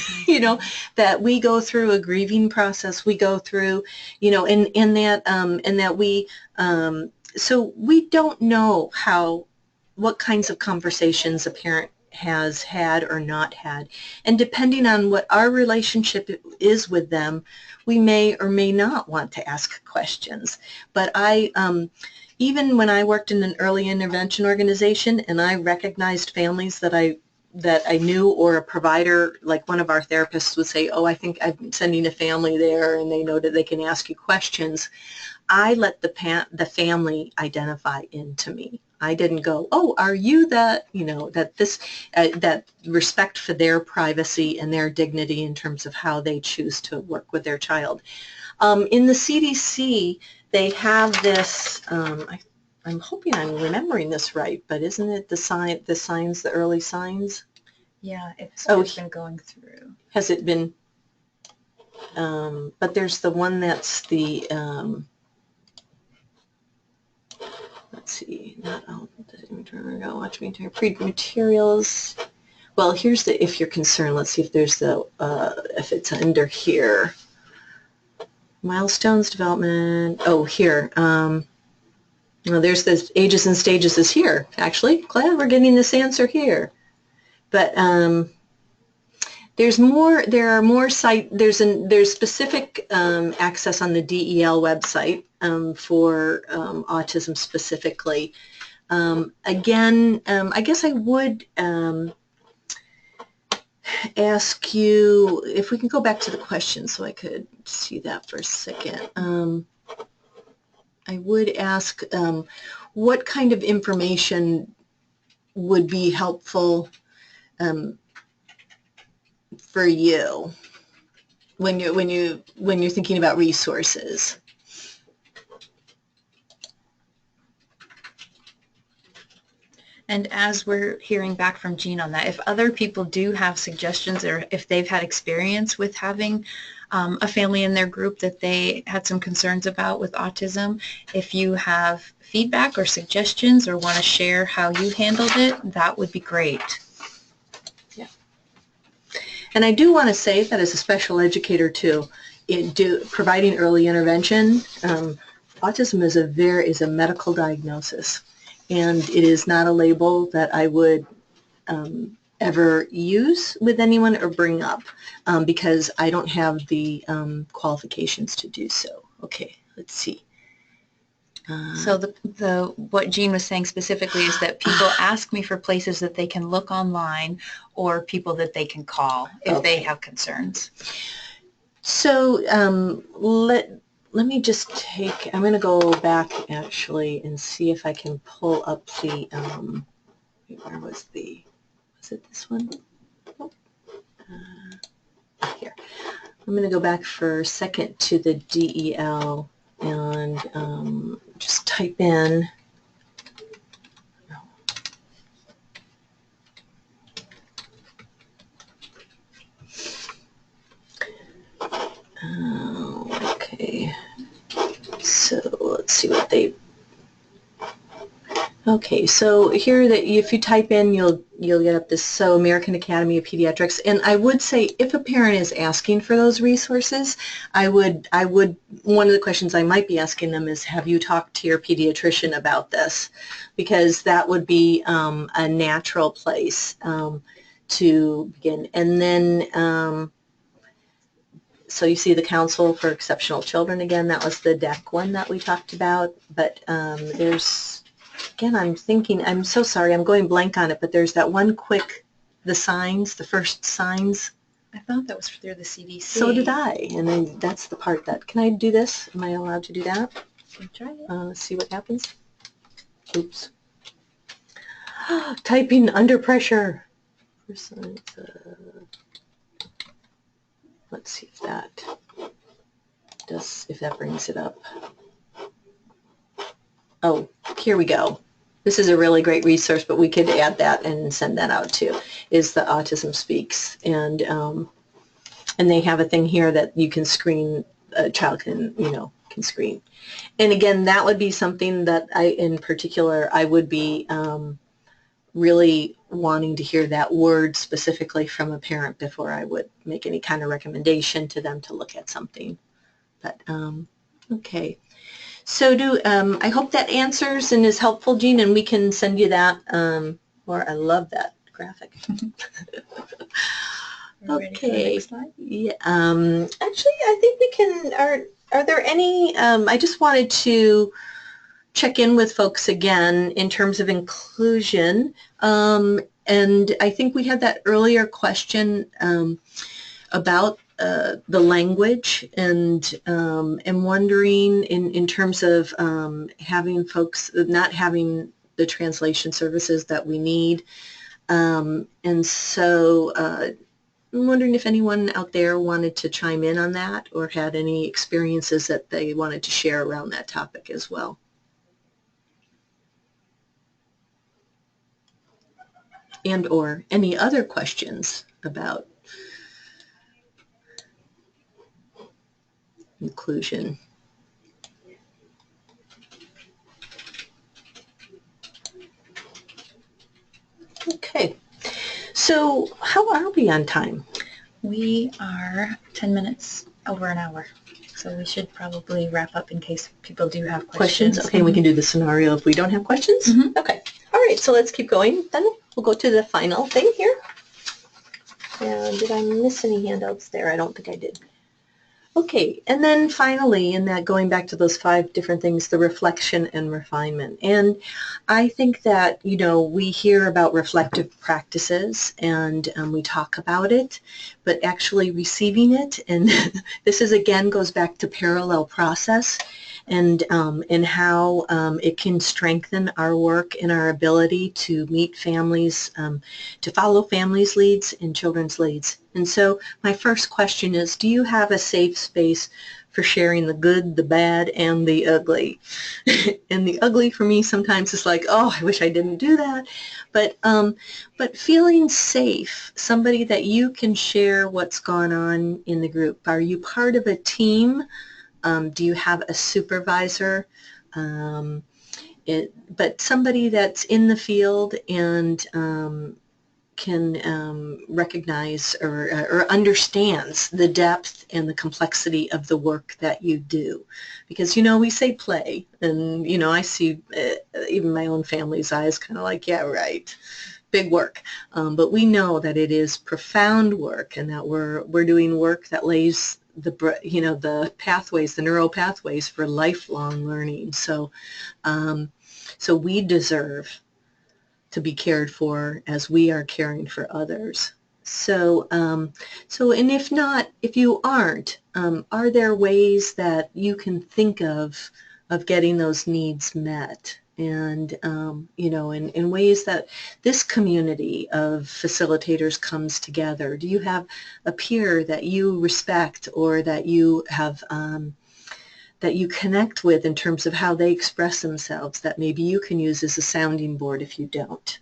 That we go through a grieving process. We go through, in that we, so we don't know what kinds of conversations a parent has had or not had. And depending on what our relationship is with them, we may or may not want to ask questions. But even when I worked in an early intervention organization and I recognized families that I knew, or a provider, like one of our therapists would say, oh, I think I'm sending a family there and they know that they can ask you questions, I let the family identify into me. I didn't go, oh, are you that, that respect for their privacy and their dignity in terms of how they choose to work with their child. In the CDC, they have this, I'm hoping I'm remembering this right, but isn't it the early signs? Yeah, it's been going through. Has it been? But there's the one that's the, let's see, watch me materials. Well, here's the, if you're concerned, let's see if there's the, if it's under here. Milestones, development, oh, here. Well, there's the ages and stages is here, actually. Glad we're getting this answer here. But there's specific access on the DEL website for autism specifically. Again, I guess I would ask you if we can go back to the question so I could see that for a second. I would ask what kind of information would be helpful for you when you're thinking about resources. And as we're hearing back from Jean on that, if other people do have suggestions, or if they've had experience with having a family in their group that they had some concerns about with autism, if you have feedback or suggestions or want to share how you handled it, that would be great. Yeah. And I do want to say that as a special educator too, providing early intervention, autism is a medical diagnosis. And it is not a label that I would ever use with anyone or bring up because I don't have the qualifications to do so. Okay, let's see. So what Jean was saying specifically is that people ask me for places that they can look online or people that they can call if they have concerns. So let me just I'm going to go back actually and see if I can pull up the, where was it this one? Oh, here. I'm going to go back for a second to the DEL and just type in, okay. So let's see what okay, so here that if you type in, you'll get up this, so American Academy of Pediatrics. And I would say if a parent is asking for those resources, I would one of the questions I might be asking them is, have you talked to your pediatrician about this? Because that would be a natural place to begin. And then so you see the Council for Exceptional Children again. That was the DEC one that we talked about. But there's, again, I'm thinking, I'm so sorry, I'm going blank on it, but there's that one quick, the signs, the first signs. I thought that was through the CDC. So did I, and then that's the part that, can I do this? Am I allowed to do that? Try it. Let's see what happens. Oops. Typing under pressure. Let's see if that does, if that brings it up. Oh, here we go. This is a really great resource, but we could add that and send that out too, is the Autism Speaks. And they have a thing here that you can screen, a child can, can screen. And again, that would be something that in particular, I would be really wanting to hear that word specifically from a parent before I would make any kind of recommendation to them to look at something. But, okay. So I hope that answers and is helpful, Jean, and we can send you that, or I love that graphic. Okay. Next slide? Yeah. Actually, I think we can. Are there any? I just wanted to check in with folks again in terms of inclusion, and I think we had that earlier question about the language, and wondering in terms of having folks not having the translation services that we need, and so. I'm wondering if anyone out there wanted to chime in on that or had any experiences that they wanted to share around that topic as well. And or any other questions about inclusion. Okay. So how are we on time? We are 10 minutes over an hour, so we should probably wrap up in case people do have questions. Okay, we can do the scenario if we don't have questions? Mm-hmm. Okay. All right, so let's keep going then. We'll go to the final thing here. And did I miss any handouts there? I don't think I did. Okay, and then finally, in that going back to those 5 different things, the reflection and refinement. And I think that, we hear about reflective practices and we talk about it, but actually receiving it, and this is again goes back to parallel process and how it can strengthen our work and our ability to meet families, to follow families' leads and children's leads. And so my first question is, do you have a safe space for sharing the good, the bad, and the ugly? And the ugly for me sometimes is like, oh, I wish I didn't do that. But feeling safe, somebody that you can share what's gone on in the group. Are you part of a team? Do you have a supervisor? But somebody that's in the field and can recognize or understands the depth and the complexity of the work that you do. Because, we say play, and, I see even my own family's eyes kind of like, yeah, right, big work. But we know that it is profound work and that we're doing work that lays the pathways, the neural pathways for lifelong learning. So, so we deserve to be cared for as we are caring for others. So, and if you aren't, are there ways that you can think of getting those needs met? And, in ways that this community of facilitators comes together. Do you have a peer that you respect or that you have, that you connect with in terms of how they express themselves that maybe you can use as a sounding board if you don't?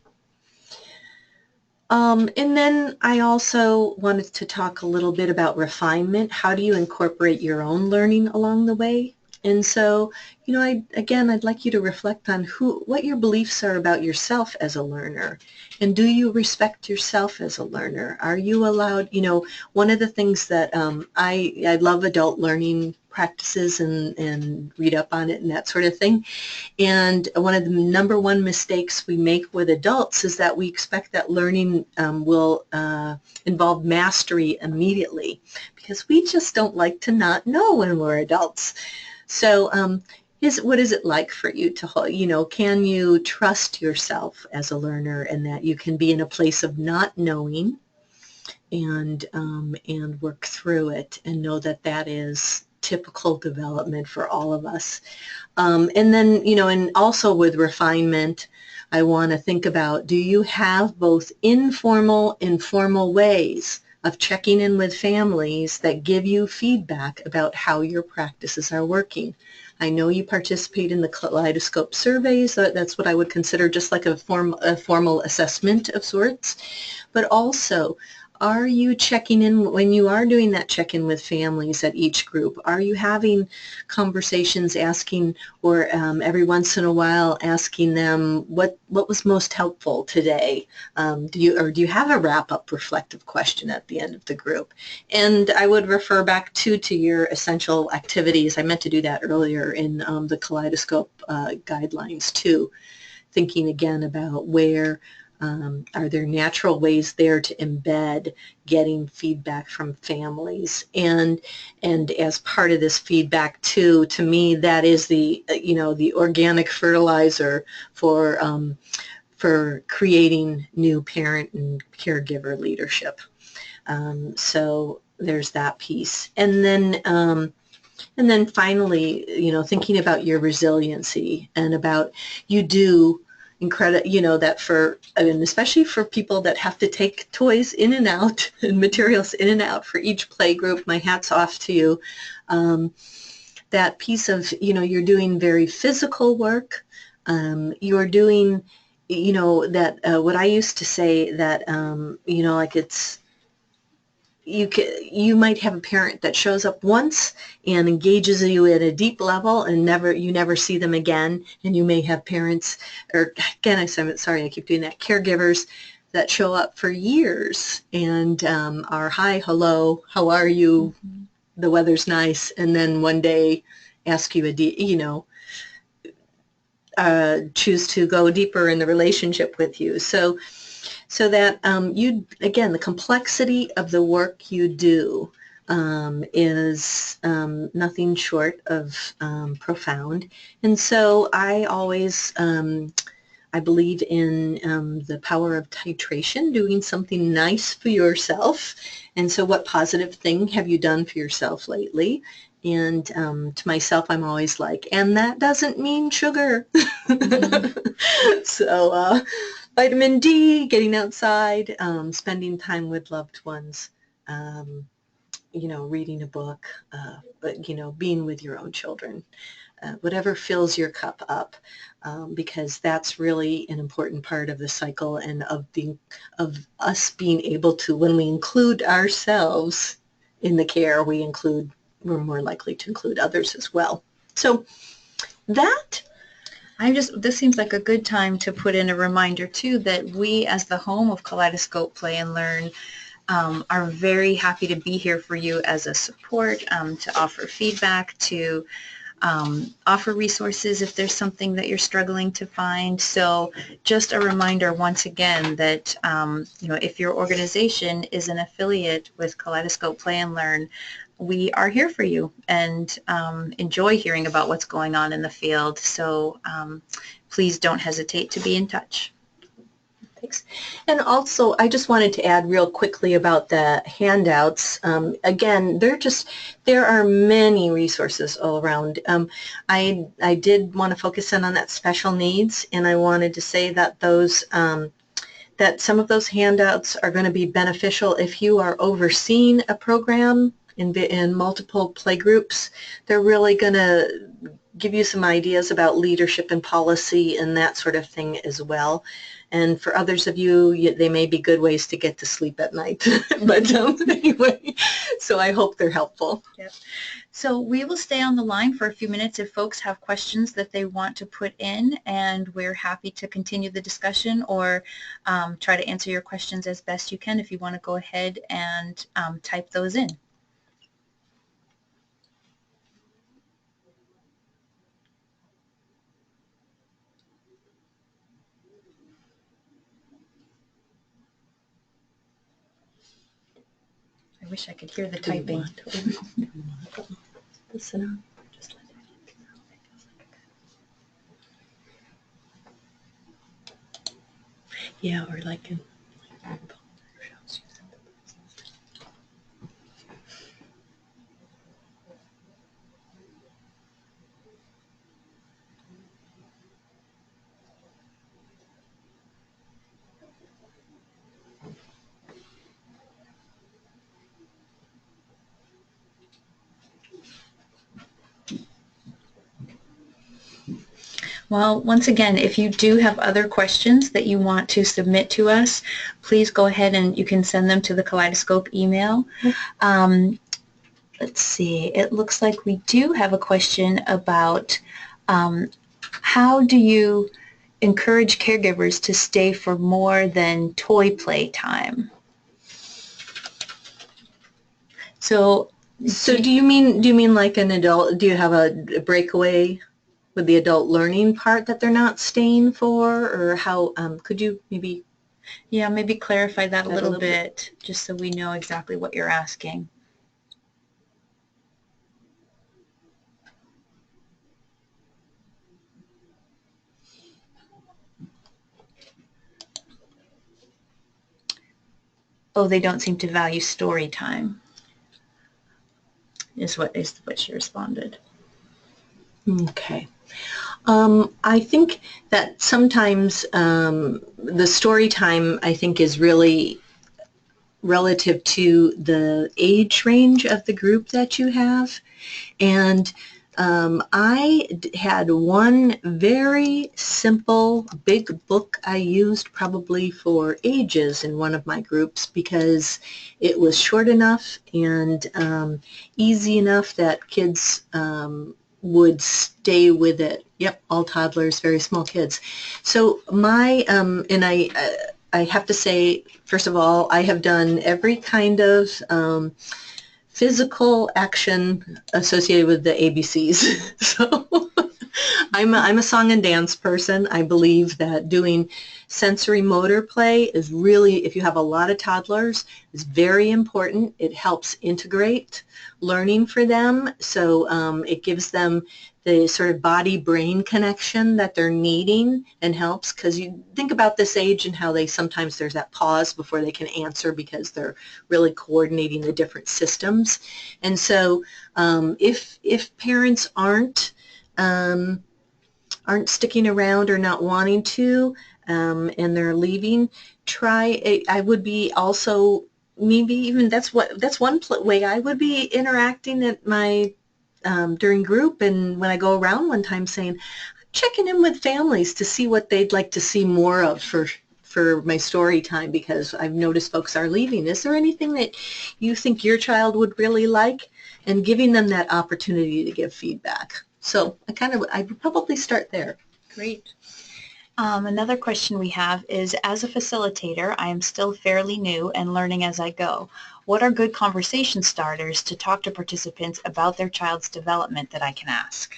And then I also wanted to talk a little bit about refinement. How do you incorporate your own learning along the way? And so, I'd like you to reflect on what your beliefs are about yourself as a learner. And do you respect yourself as a learner? Are you allowed, one of the things that I love adult learning practices and read up on it and that sort of thing. And one of the number one mistakes we make with adults is that we expect that learning will involve mastery immediately, because we just don't like to not know when we're adults. So what is it like for you to, can you trust yourself as a learner, and that you can be in a place of not knowing and work through it and know that that is typical development for all of us. And then, and also with refinement, I want to think about, do you have both informal and formal ways of checking in with families that give you feedback about how your practices are working? I know you participate in the Kaleidoscope surveys. That's what I would consider just like a formal assessment of sorts. But also, are you checking in when you are doing that check-in with families at each group? Are you having conversations asking, or every once in a while asking them what was most helpful today? Do you have a wrap-up reflective question at the end of the group? And I would refer back to your essential activities. I meant to do that earlier in the Kaleidoscope guidelines too, thinking again about where are there natural ways there to embed getting feedback from families? And as part of this feedback too, to me, that is the the organic fertilizer for creating new parent and caregiver leadership. So there's that piece. And then finally, thinking about your resiliency and about you do incredible, that and especially for people that have to take toys in and out and materials in and out for each play group, my hat's off to you. That piece of, you're doing very physical work. You're doing, that what I used to say that, like it's, you might have a parent that shows up once and engages you at a deep level, and you never see them again. And you may have parents, or again, sorry, I keep doing that, caregivers that show up for years and are hi, hello, how are you? Mm-hmm. The weather's nice, and then one day ask you choose to go deeper in the relationship with you. So that again, the complexity of the work you do is nothing short of profound. And so I always, I believe in the power of titration, doing something nice for yourself. And so what positive thing have you done for yourself lately? And to myself, I'm always like, and that doesn't mean sugar. Mm-hmm. So vitamin D, getting outside, spending time with loved ones, reading a book, but, being with your own children, whatever fills your cup up, because that's really an important part of the cycle and of us being able to, when we include ourselves in the care, we're more likely to include others as well. So this seems like a good time to put in a reminder too that we, as the home of Kaleidoscope Play and Learn, are very happy to be here for you as a support, to offer feedback, to offer resources if there's something that you're struggling to find. So just a reminder once again that if your organization is an affiliate with Kaleidoscope Play and Learn, we are here for you and enjoy hearing about what's going on in the field. So please don't hesitate to be in touch. Thanks. And also, I just wanted to add real quickly about the handouts. Again, there are many resources all around. I did want to focus in on that special needs, and I wanted to say that that some of those handouts are going to be beneficial if you are overseeing a program in multiple play groups. They're really going to give you some ideas about leadership and policy and that sort of thing as well. And for others of you, they may be good ways to get to sleep at night. But anyway, so I hope they're helpful. Yep. So we will stay on the line for a few minutes if folks have questions that they want to put in, and we're happy to continue the discussion or try to answer your questions as best you can if you want to go ahead and type those in. I wish I could hear the typing. Listen up. Yeah, or like in Well, once again, if you do have other questions that you want to submit to us, please go ahead and you can send them to the Kaleidoscope email. Let's see. It looks like we do have a question about how do you encourage caregivers to stay for more than toy play time? So do you mean like an adult? Do you have a breakaway with the adult learning part that they're not staying for, or how could you maybe? Yeah, maybe clarify that a little bit, just so we know exactly what you're asking. Oh, they don't seem to value story time, is what she responded. Okay. I think that sometimes the story time, I think, is really relative to the age range of the group that you have. And I had one very simple big book I used probably for ages in one of my groups because it was short enough and easy enough that kids would stay with it. Yep, all toddlers, very small kids. So my, and I have to say, first of all, I have done every kind of physical action associated with the ABCs. So I'm a song and dance person. I believe that doing sensory motor play is really, if you have a lot of toddlers, is very important. It helps integrate learning for them. So it gives them the sort of body-brain connection that they're needing and helps, because you think about this age and how sometimes there's that pause before they can answer because they're really coordinating the different systems. And so if parents aren't sticking around or not wanting to and they're leaving, I would be also maybe even that's one way I would be interacting at my during group, and when I go around one time saying, checking in with families to see what they'd like to see more of for my story time, because I've noticed folks are leaving. Is there anything that you think your child would really like? And giving them that opportunity to give feedback. So I would probably start there. Great. Another question we have is, as a facilitator, I am still fairly new and learning as I go. What are good conversation starters to talk to participants about their child's development that I can ask?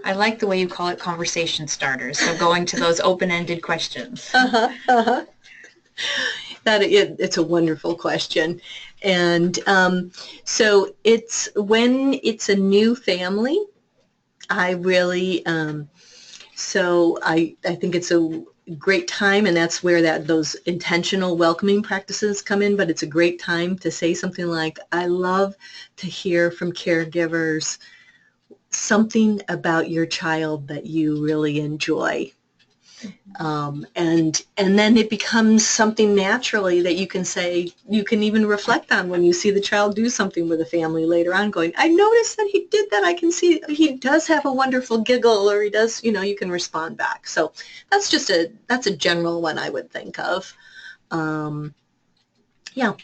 I like the way you call it conversation starters, so going to those open-ended questions. It's a wonderful question. And so it's when it's a new family, I really, so I think it's a great time, and that's where those intentional welcoming practices come in, but it's a great time to say something like, I love to hear from caregivers something about your child that you really enjoy. And then it becomes something naturally that you can say, you can even reflect on when you see the child do something with a family later on, going, I noticed that he did that. I can see he does have a wonderful giggle, or he does, you can respond back. So that's a general one I would think of. Yeah.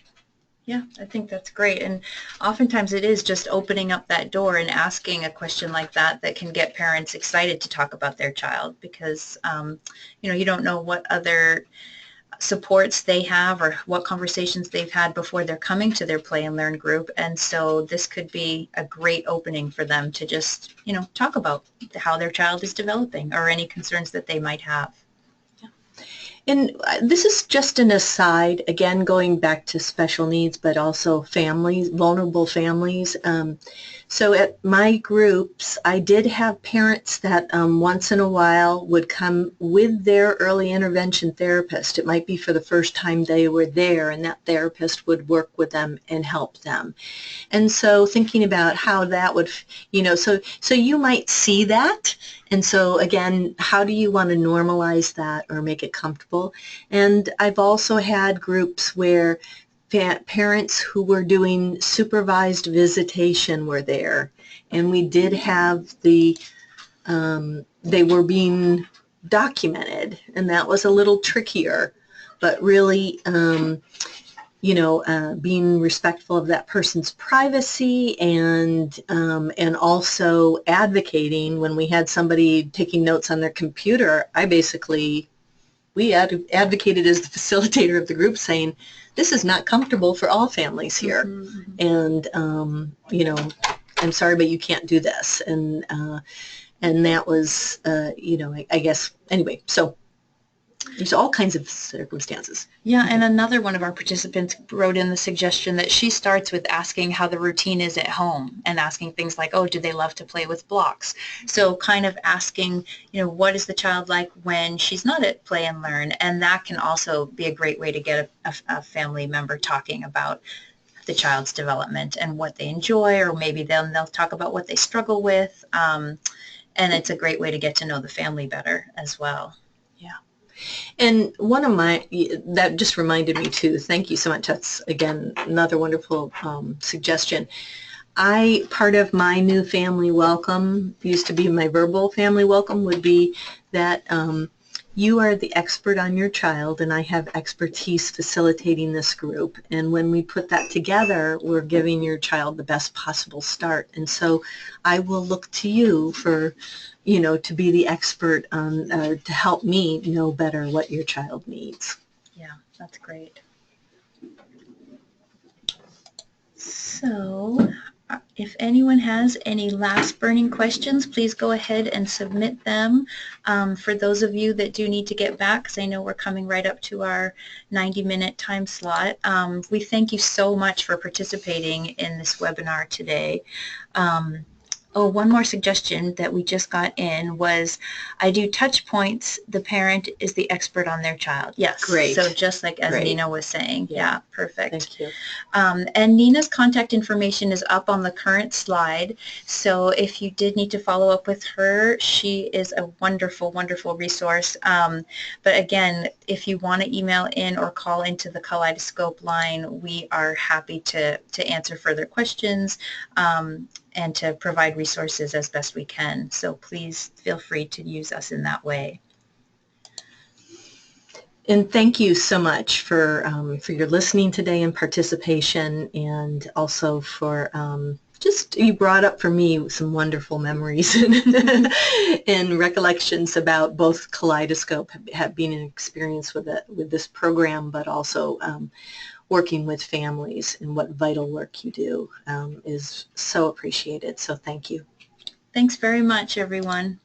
Yeah, I think that's great. And oftentimes it is just opening up that door and asking a question like that that can get parents excited to talk about their child, because, you don't know what other supports they have or what conversations they've had before they're coming to their play and learn group. And so this could be a great opening for them to just, talk about how their child is developing or any concerns that they might have. And this is just an aside, again, going back to special needs, but also families, vulnerable families. So at my groups, I did have parents that once in a while would come with their early intervention therapist. It might be for the first time they were there, and that therapist would work with them and help them. And so thinking about how that would, so you might see that. And so again, how do you want to normalize that or make it comfortable? And I've also had groups where parents who were doing supervised visitation were there. And we did have they were being documented, and that was a little trickier, but really, being respectful of that person's privacy, and also advocating. When we had somebody taking notes on their computer, we advocated as the facilitator of the group, saying, this is not comfortable for all families here. And, I'm sorry, but you can't do this. And that was, I guess, anyway, so there's all kinds of circumstances. Yeah, and another one of our participants wrote in the suggestion that she starts with asking how the routine is at home and asking things like, oh, do they love to play with blocks? So kind of asking, what is the child like when she's not at play and learn? And that can also be a great way to get a family member talking about the child's development and what they enjoy, or maybe then they'll talk about what they struggle with. And it's a great way to get to know the family better as well. Yeah. And that just reminded me too, thank you so much, that's again another wonderful suggestion. Part of my new family welcome, used to be my verbal family welcome, would be that you are the expert on your child, and I have expertise facilitating this group. And when we put that together, we're giving your child the best possible start. And so I will look to you for, to be the expert on, to help me know better what your child needs. Yeah, that's great. So if anyone has any last burning questions, please go ahead and submit them. For those of you that do need to get back, because I know we're coming right up to our 90-minute time slot, we thank you so much for participating in this webinar today. One more suggestion that we just got in was, I do touch points. The parent is the expert on their child. Yes. Great. So just like as Great. Nina was saying. Yeah, perfect. Thank you. And Nina's contact information is up on the current slide. So if you did need to follow up with her, she is a wonderful, wonderful resource. But again, if you want to email in or call into the Kaleidoscope line, we are happy to answer further questions. And to provide resources as best we can. So please feel free to use us in that way. And thank you so much for your listening today and participation, and also for you brought up for me some wonderful memories and recollections about both Kaleidoscope being an experience with this program, but also working with families, and what vital work you do is so appreciated. So thank you. Thanks very much, everyone.